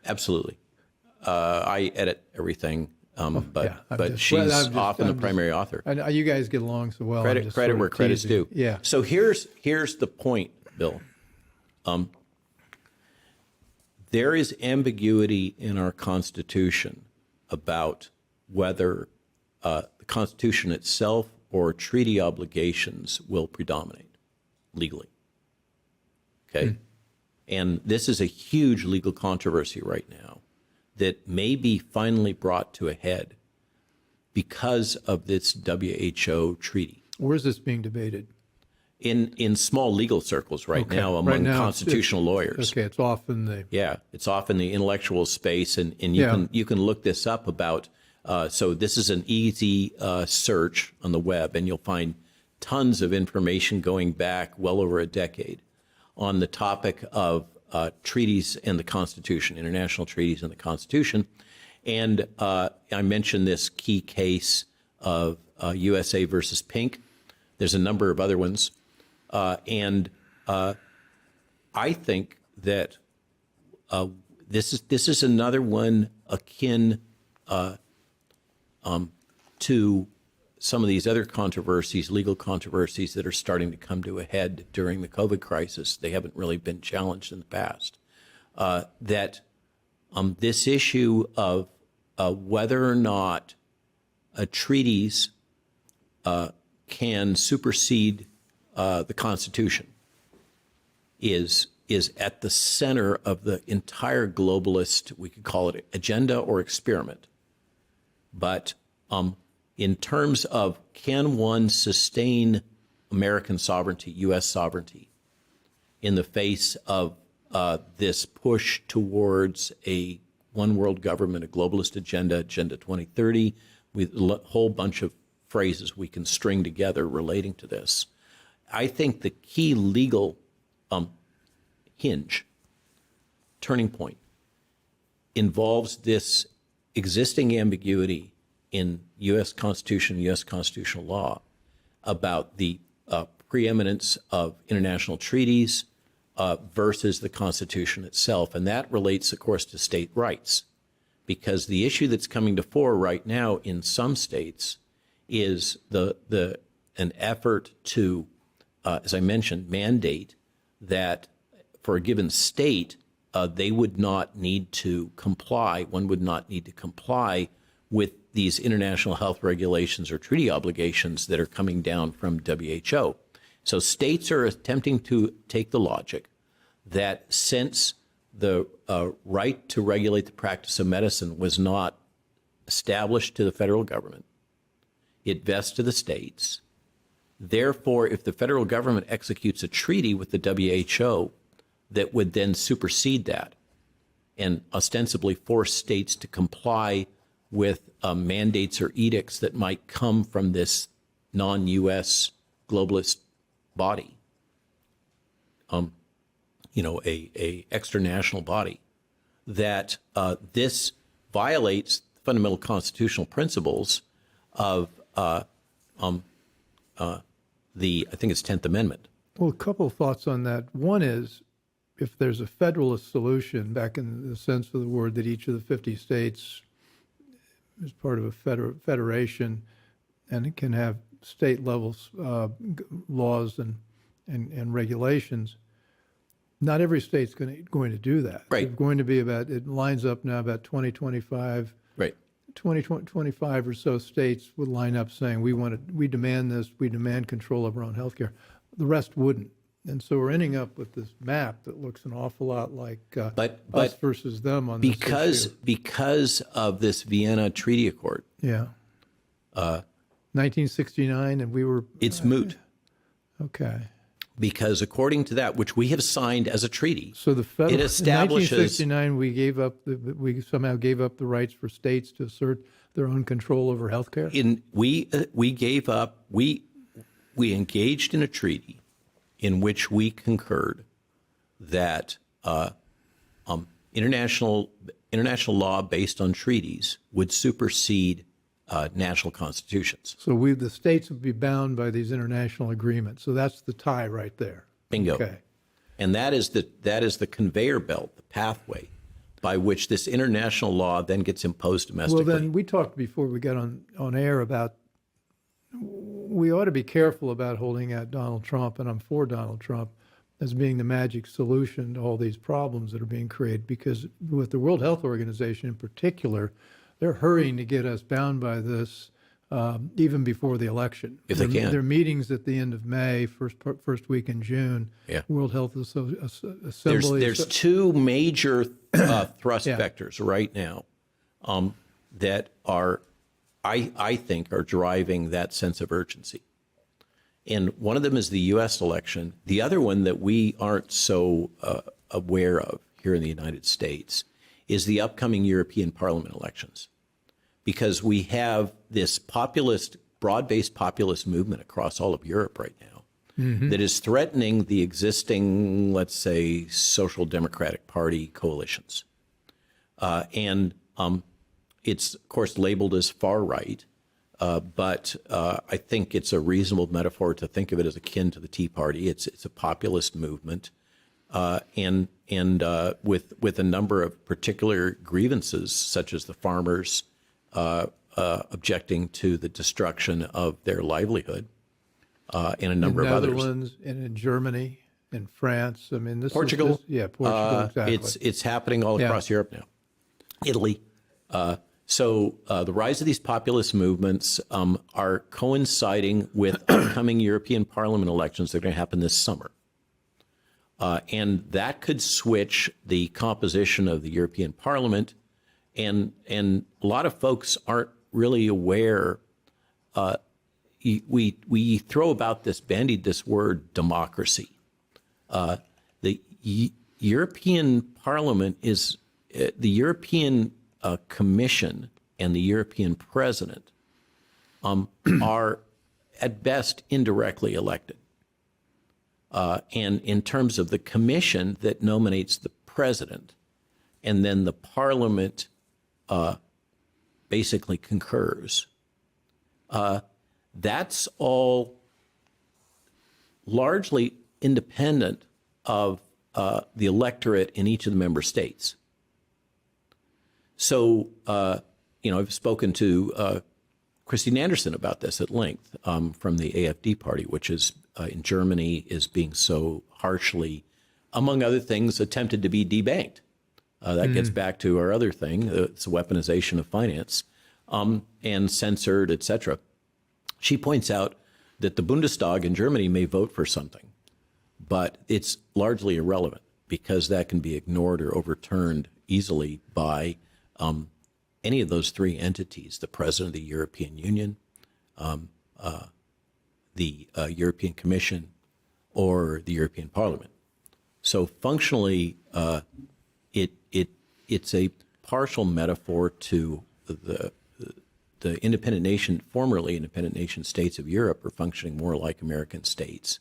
Speaker 3: Absolutely. I edit everything, but she's often the primary author.
Speaker 2: I know you guys get along so well.
Speaker 3: Credit where credit's due.
Speaker 2: Yeah.
Speaker 3: So here's the point, Bill. There is ambiguity in our Constitution about whether the Constitution itself or treaty obligations will predominate legally. Okay? And this is a huge legal controversy right now that may be finally brought to a head because of this WHO treaty.
Speaker 2: Where is this being debated?
Speaker 3: In small legal circles right now among constitutional lawyers.
Speaker 2: Okay, it's off in the...
Speaker 3: Yeah, it's off in the intellectual space, and you can look this up about, so this is an easy search on the web, and you'll find tons of information going back well over a decade on the topic of treaties and the Constitution, international treaties and the Constitution. And I mentioned this key case of USA versus Pink. There's a number of other ones. And I think that this is another one akin to some of these other controversies, legal controversies that are starting to come to a head during the COVID crisis. They haven't really been challenged in the past. That this issue of whether or not treaties can supersede the Constitution is at the center of the entire globalist, we could call it agenda or experiment. But in terms of can one sustain American sovereignty, U.S. sovereignty, in the face of this push towards a one world government, a globalist agenda, Agenda 2030, with a whole bunch of phrases we can string together relating to this. I think the key legal turning point, involves this existing ambiguity in U.S. Constitution, U.S. constitutional law about the preeminence of international treaties versus the Constitution itself. And that relates, of course, to state rights, because the issue that's coming to fore right now in some states is an effort to, as I mentioned, mandate that for a given state, they would not need to comply, one would not need to comply with these international health regulations or treaty obligations that are coming down from WHO. So states are attempting to take the logic that since the right to regulate the practice of medicine was not established to the federal government, it vests to the states. Therefore, if the federal government executes a treaty with the WHO that would then supersede that and ostensibly force states to comply with mandates or edicts that might come from this non-U.S. globalist body, a extranational body, that this violates fundamental constitutional principles of I think it's 10th Amendment.
Speaker 2: Well, a couple of thoughts on that. One is, if there's a federalist solution, back in the sense of the word, that each of the 50 states is part of a federation, and it can have state level laws and regulations. Not every state's going to do that.
Speaker 3: Right.
Speaker 2: It's going to be it lines up now about 2025.
Speaker 3: Right.
Speaker 2: 25 or so states would line up saying, we demand this, we demand control of our own health care. The rest wouldn't. And so we're ending up with this map that looks an awful lot like us versus them on this issue.
Speaker 3: Because of this Vienna Treaty Accord.
Speaker 2: Yeah. 1969, and we were...
Speaker 3: It's moot.
Speaker 2: Okay.
Speaker 3: Because according to that, which we have signed as a treaty,
Speaker 2: so the federal,
Speaker 3: it establishes...
Speaker 2: In 1969, we somehow gave up the rights for states to assert their own control over health care? We engaged in a treaty in which we concurred that international law based on treaties would supersede national constitutions. So the states would be bound by these international agreements. So that's the tie right there.
Speaker 3: Bingo.
Speaker 2: Okay.
Speaker 3: And that is the conveyor belt, the pathway by which this international law then gets imposed domestically.
Speaker 2: Well, then we talked before we got on air about we ought to be careful about holding out Donald Trump, and I'm for Donald Trump, as being the magic solution to all these problems that are being created, because with the World Health Organization in particular, they're hurrying to get us bound by this even before the election.
Speaker 3: If they can.
Speaker 2: There are meetings at the end of May, first week in June.
Speaker 3: Yeah.
Speaker 2: World Health Assembly.
Speaker 3: There's two major thrust vectors right now that are, I think, are driving that sense of urgency. And one of them is the U.S. election. The other one that we aren't so aware of here in the United States is the upcoming European Parliament elections. Because we have this broad-based populist movement across all of Europe right now that is threatening the existing, let's say, social democratic party coalitions. And it's, of course, labeled as far right, but I think it's a reasonable metaphor to think of it as akin to the Tea Party. It's a populist movement, and with a number of particular grievances, such as the farmers objecting to the destruction of their livelihood, and a number of others.
Speaker 2: In the Netherlands and in Germany, in France. I mean,
Speaker 3: Portugal.
Speaker 2: Portugal, exactly.
Speaker 3: It's happening all across Europe now. Italy. So the rise of these populist movements are coinciding with upcoming European Parliament elections that are going to happen this summer. And that could switch the composition of the European Parliament. And a lot of folks aren't really aware. We throw about bandied this word democracy. The European Parliament is the European Commission and the European President are at best indirectly elected. And in terms of the commission that nominates the president, and then the parliament basically concurs, that's all largely independent of the electorate in each of the member states. So, I've spoken to Christine Anderson about this at length from the AfD party, which is in Germany is being so harshly, among other things, attempted to be debanked. That gets back to our other thing, it's weaponization of finance, and censored, etc. She points out that the Bundestag in Germany may vote for something, but it's largely irrelevant because that can be ignored or overturned easily by any of those three entities: the President of the European Union, the European Commission, or the European Parliament. So functionally, it's a partial metaphor to the independent nation, formerly independent nation states of Europe are functioning more like American states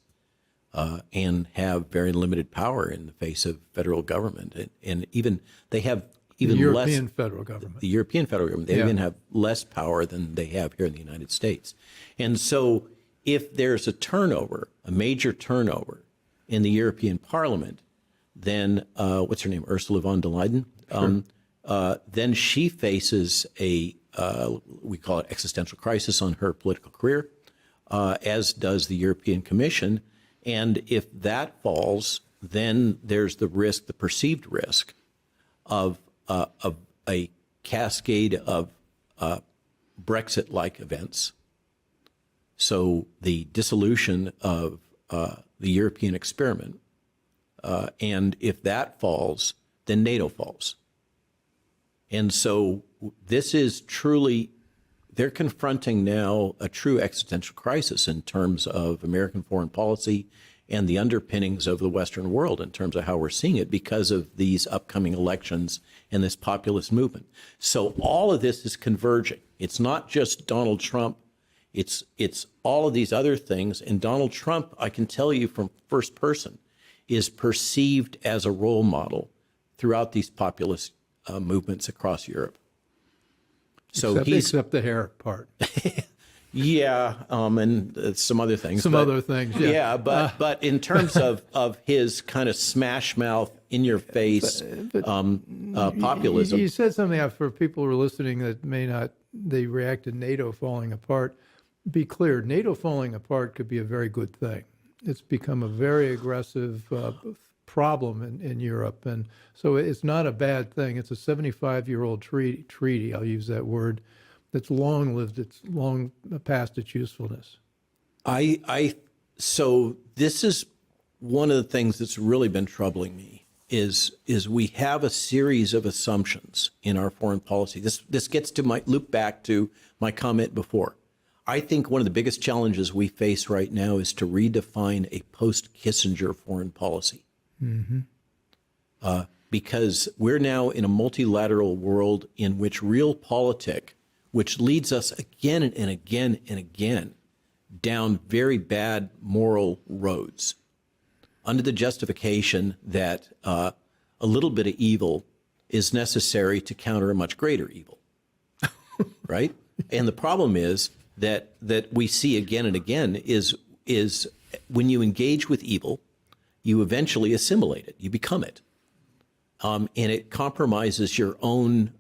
Speaker 3: and have very limited power in the face of federal government. And even they have even
Speaker 2: the
Speaker 3: less.
Speaker 2: European federal government.
Speaker 3: The European federal government, they even have less power than they have here in the United States. And so if there's a turnover, a major turnover in the European Parliament, then what's her name, Ursula von der Leyen? Then she faces a, we call it existential crisis on her political career, as does the European Commission. And if that falls, then there's the risk, the perceived risk of a cascade of Brexit-like events. So the dissolution of the European experiment, and if that falls, then NATO falls. And so this is truly, they're confronting now a true existential crisis in terms of American foreign policy and the underpinnings of the Western world in terms of how we're seeing it because of these upcoming elections and this populist movement. So all of this is converging. It's not just Donald Trump. It's all of these other things. And Donald Trump, I can tell you from first person, is perceived as a role model throughout these populist movements across Europe. So
Speaker 2: except the hair part.
Speaker 3: Yeah, and some other things.
Speaker 2: Other things, yeah.
Speaker 3: Yeah, but in terms of his kind of smash mouth, in your face populism.
Speaker 2: You said something for people who are listening that may not, they react to NATO falling apart. Be clear, NATO falling apart could be a very good thing. It's become a very aggressive problem in Europe. And so it's not a bad thing. It's a 75-year-old treaty, I'll use that word, that's long lived, it's long past its usefulness.
Speaker 3: So this is one of the things that's really been troubling me is we have a series of assumptions in our foreign policy. This gets to loop back to my comment before. I think one of the biggest challenges we face right now is to redefine a post-Kissinger foreign policy. Because we're now in a multilateral world in which realpolitik, which leads us again and again and again down very bad moral roads, under the justification that a little bit of evil is necessary to counter a much greater evil, right? And the problem is that we see again and again is when you engage with evil, you eventually assimilate it, you become it, and it compromises your own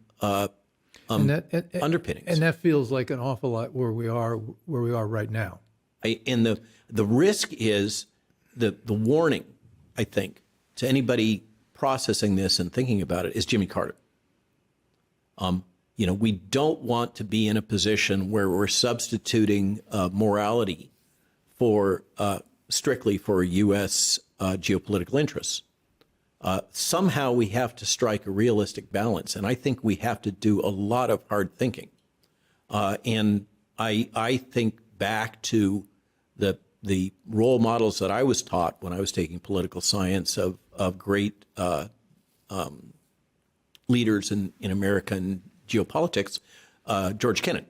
Speaker 3: underpinnings.
Speaker 2: And that feels like an awful lot where we are right now.
Speaker 3: And the risk is the warning, I think, to anybody processing this and thinking about it is Jimmy Carter. We don't want to be in a position where we're substituting morality for strictly for U.S. Geopolitical interests. Somehow we have to strike a realistic balance, and I think we have to do a lot of hard thinking. And I think back to the the role models that I was taught when I was taking political science of great leaders in American geopolitics, George Kennan,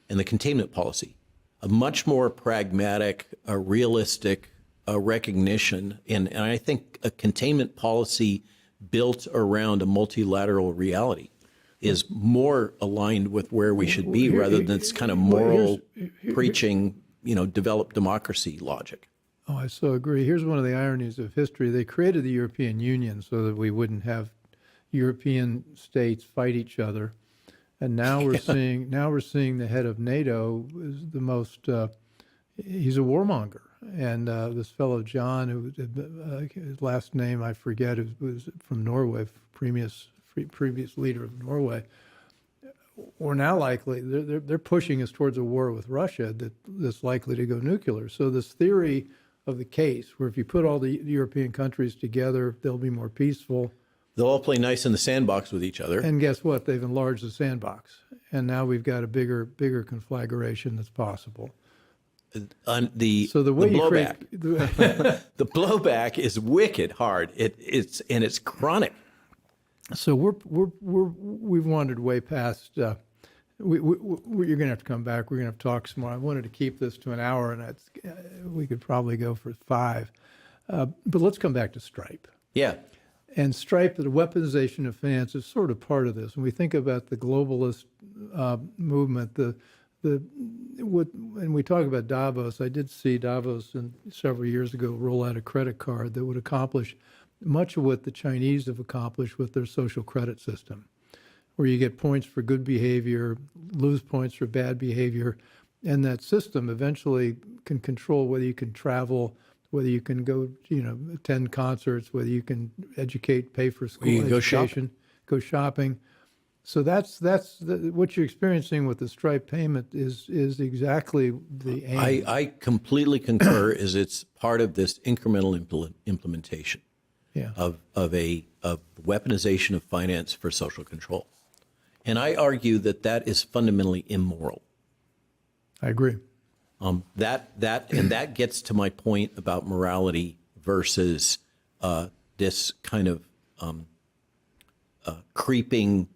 Speaker 3: and the containment policy, a much more pragmatic, realistic recognition, and I think a containment policy built around a multilateral reality is more aligned with where we should be rather than this kind of moral preaching, developed democracy logic.
Speaker 2: Oh, I so agree. Here's one of the ironies of history. They created the European Union so that we wouldn't have European states fight each other. And now we're seeing the head of NATO is the most he's a warmonger. And this fellow John, who his last name I forget, was from Norway, previous leader of Norway. We're now likely they're pushing us towards a war with Russia that's likely to go nuclear. So this theory of the case, where if you put all the European countries together, they'll be more peaceful.
Speaker 3: They'll all play nice in the sandbox with each other.
Speaker 2: And guess what? They've enlarged the sandbox, and now we've got a bigger conflagration that's possible.
Speaker 3: The blowback is wicked hard. It's chronic.
Speaker 2: So we've wandered way past. You're going to have to come back. We're going to have to talk some more. I wanted to keep this to an hour, and we could probably go for 5. But let's come back to Stripe.
Speaker 3: Yeah.
Speaker 2: And Stripe, the weaponization of finance, is sort of part of this. When we think about the globalist movement, when we talk about Davos, I did see Davos several years ago roll out a credit card that would accomplish much of what the Chinese have accomplished with their social credit system, where you get points for good behavior, lose points for bad behavior, and that system eventually can control whether you can travel, whether you can go, attend concerts, whether you can educate, pay for school education, go shopping. So that's what you're experiencing with the Stripe payment is exactly the aim.
Speaker 3: I completely concur. Is it's part of this incremental implementation of weaponization of finance for social control, and I argue that is fundamentally immoral.
Speaker 2: I agree.
Speaker 3: That gets to my point about morality versus this kind of creeping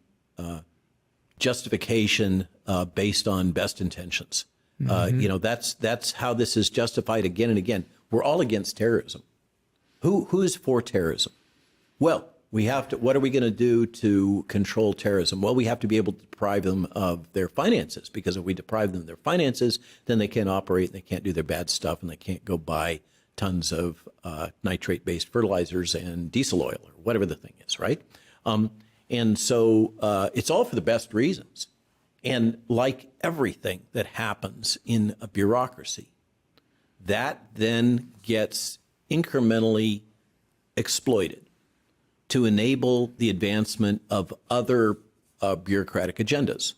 Speaker 3: justification based on best intentions. That's how this is justified again and again. We're all against terrorism. Who is for terrorism? Well, we have to. What are we going to do to control terrorism? Well, we have to be able to deprive them of their finances, because if we deprive them of their finances, then they can't operate, and they can't do their bad stuff, and they can't go buy tons of nitrate-based fertilizers and diesel oil or whatever the thing is, right? And so it's all for the best reasons. And like everything that happens in a bureaucracy, that then gets incrementally exploited to enable the advancement of other bureaucratic agendas.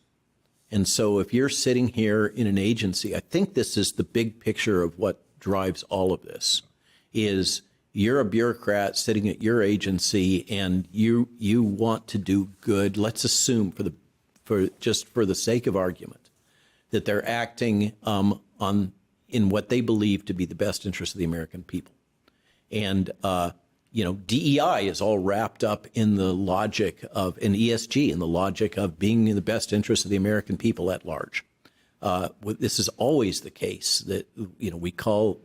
Speaker 3: And so if you're sitting here in an agency, I think this is the big picture of what drives all of this, is you're a bureaucrat sitting at your agency and you want to do good. Let's assume for the sake of argument that they're acting in what they believe to be the best interest of the American people. And DEI is all wrapped up in the logic of an ESG, in the logic of being in the best interest of the American people at large. This is always the case that we call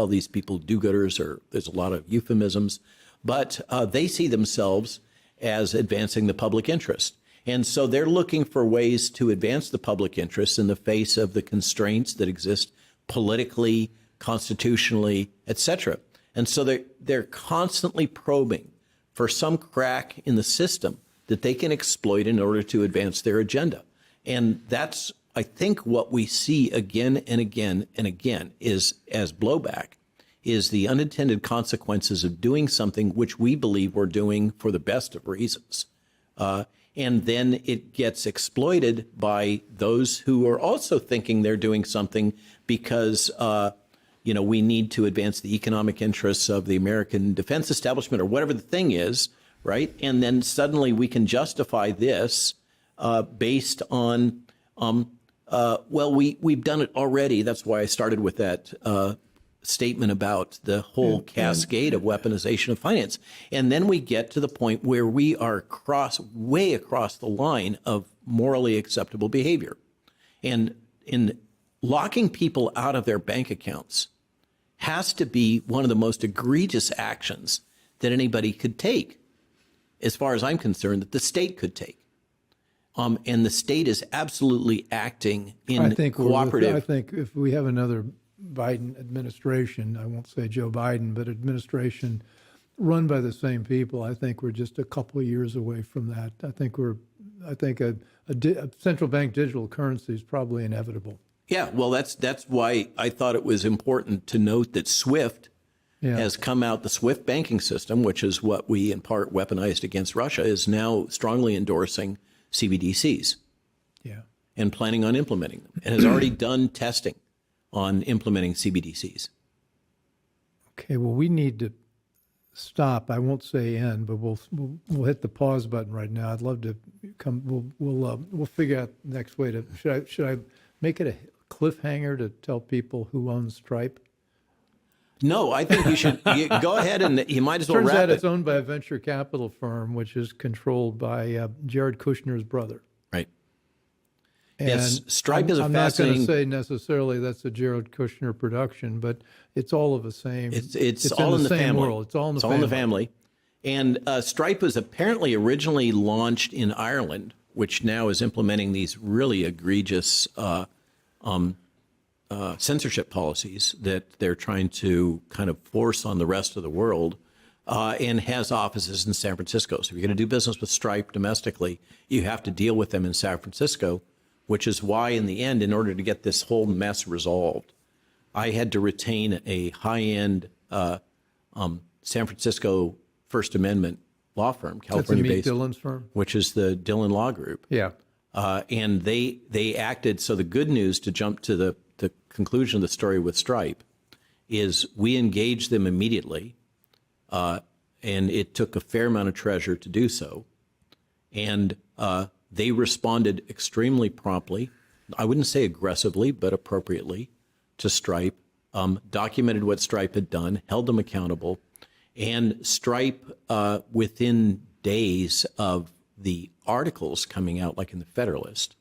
Speaker 3: these people do-gooders, or there's a lot of euphemisms, but they see themselves as advancing the public interest. And so they're looking for ways to advance the public interest in the face of the constraints that exist politically, constitutionally, et cetera. And so they're constantly probing for some crack in the system that they can exploit in order to advance their agenda. And that's, I think, what we see again and again and again is, as blowback, is the unintended consequences of doing something which we believe we're doing for the best of reasons. And then it gets exploited by those who are also thinking they're doing something because we need to advance the economic interests of the American defense establishment or whatever the thing is, right? And then suddenly we can justify this based on, we've done it already. That's why I started with that statement about the whole cascade of weaponization of finance. And then we get to the point where we are way across the line of morally acceptable behavior. And in locking people out of their bank accounts has to be one of the most egregious actions that anybody could take, as far as I'm concerned, that the state could take. And the state is absolutely acting in cooperative.
Speaker 2: I think if we have another Biden administration, I won't say Joe Biden, but administration run by the same people, I think we're just a couple of years away from that. I think a central bank digital currency is probably inevitable.
Speaker 3: Yeah, well, that's why I thought it was important to note that SWIFT has come out. The SWIFT banking system, which is what we in part weaponized against Russia, is now strongly endorsing CBDCs. Yeah, and planning on implementing them, and has already done testing on implementing CBDCs.
Speaker 2: Okay, well, we need to stop. I won't say end, but we'll hit the pause button right now. I'd love to come. We'll figure out the next way to. Should I make it a cliffhanger to tell people who owns Stripe?
Speaker 3: No, I think you should go ahead and you might as well
Speaker 2: Turns
Speaker 3: wrap
Speaker 2: out
Speaker 3: it.
Speaker 2: It's owned by a venture capital firm, which is controlled by Jared Kushner's brother.
Speaker 3: Right.
Speaker 2: And
Speaker 3: yes, Stripe is a
Speaker 2: I'm
Speaker 3: fascinating.
Speaker 2: not going to say necessarily that's a Jared Kushner production, but it's all of the same.
Speaker 3: It's all in the
Speaker 2: same
Speaker 3: family.
Speaker 2: world. It's all in the
Speaker 3: All in the family. And Stripe was apparently originally launched in Ireland, which now is implementing these really egregious censorship policies that they're trying to kind of force on the rest of the world, and has offices in San Francisco. So if you're going to do business with Stripe domestically, you have to deal with them in San Francisco, which is why in the end, in order to get this whole mess resolved, I had to retain a high-end San Francisco First Amendment law firm, California-based,
Speaker 2: Dillon's firm,
Speaker 3: which is the Dillon Law Group.
Speaker 2: Yeah.
Speaker 3: And they acted. So the good news, to jump to the conclusion of the story with Stripe, is we engaged them immediately, and it took a fair amount of treasure to do so. And they responded extremely promptly. I wouldn't say aggressively, but appropriately to Stripe, documented what Stripe had done, held them accountable. And Stripe, within days of the articles coming out, like in the Federalist,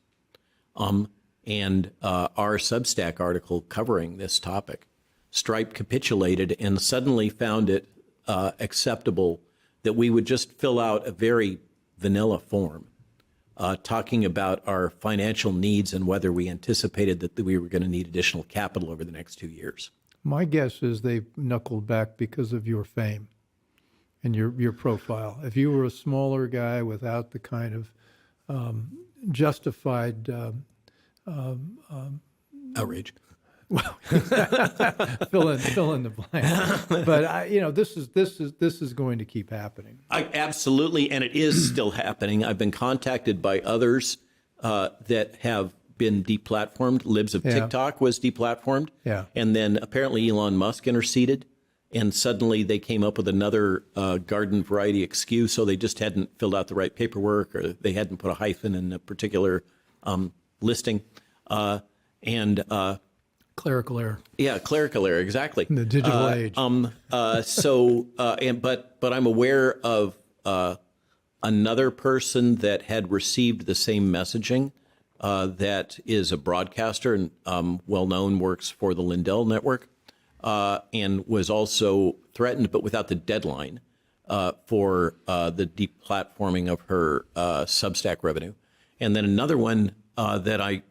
Speaker 3: and our Substack article covering this topic, Stripe capitulated and suddenly found it acceptable that we would just fill out a very vanilla form talking about our financial needs and whether we anticipated that we were going to need additional capital over the next 2 years.
Speaker 2: My guess is they knuckled back because of your fame and your profile. If you were a smaller guy without the kind of justified
Speaker 3: Outrage.
Speaker 2: Well, fill in the blank. But this is going to keep happening.
Speaker 3: Absolutely, and it is still happening. I've been contacted by others that have been deplatformed. Libs of TikTok was deplatformed.
Speaker 2: Yeah.
Speaker 3: And then apparently Elon Musk interceded, and suddenly they came up with another garden variety excuse. So they just hadn't filled out the right paperwork, or they hadn't put a hyphen in a particular listing.
Speaker 2: Clerical error.
Speaker 3: Yeah, clerical error, exactly.
Speaker 2: In the digital age.
Speaker 3: But I'm aware of another person that had received the same messaging that is a broadcaster and well-known, works for the Lindell Network, and was also threatened, but without the deadline, for the deplatforming of her Substack revenue. And then another one that I'm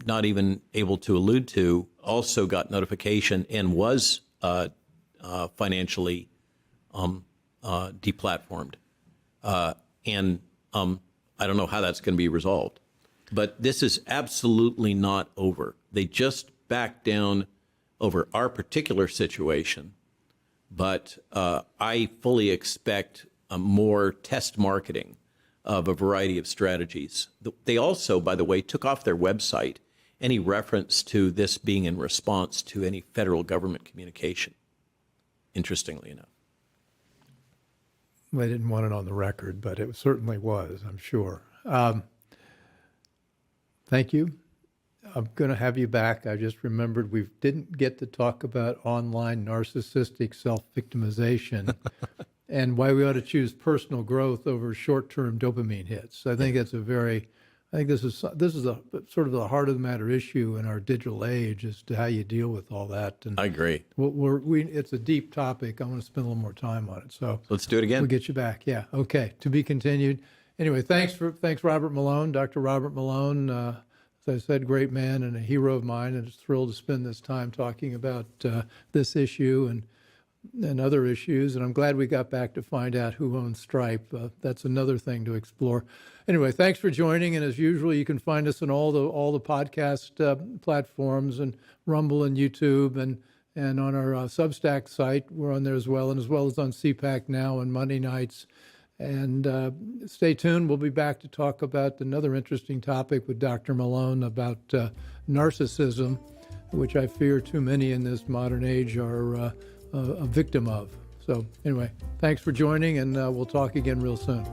Speaker 3: not even able to allude to also got notification and was financially deplatformed. And I don't know how that's going to be resolved. But this is absolutely not over. They just backed down over our particular situation. But I fully expect more test marketing of a variety of strategies. They also, by the way, took off their website any reference to this being in response to any federal government communication, interestingly enough.
Speaker 2: They didn't want it on the record, but it certainly was, I'm sure. Thank you. I'm going to have you back. I just remembered we didn't get to talk about online narcissistic self-victimization and why we ought to choose personal growth over short-term dopamine hits. I think this is a sort of the heart of the matter issue in our digital age as to how you deal with all that. And
Speaker 3: I agree.
Speaker 2: it's a deep topic. I want to spend a little more time on it. So
Speaker 3: Let's do it again.
Speaker 2: we'll get you back. Yeah. Okay. To be continued. Anyway, thanks Robert Malone, Dr. Robert Malone. As I said, great man and a hero of mine, and it's thrilled to spend this time talking about this issue and other issues. And I'm glad we got back to find out who owns Stripe. That's another thing to explore. Anyway, thanks for joining. And as usual, you can find us on all the podcast platforms and Rumble and YouTube and on our Substack site. We're on there as well as on CPAC Now and Monday nights. And stay tuned. We'll be back to talk about another interesting topic with Dr. Malone about narcissism, which I fear too many in this modern age are a victim of. So anyway, thanks for joining, and we'll talk again real soon.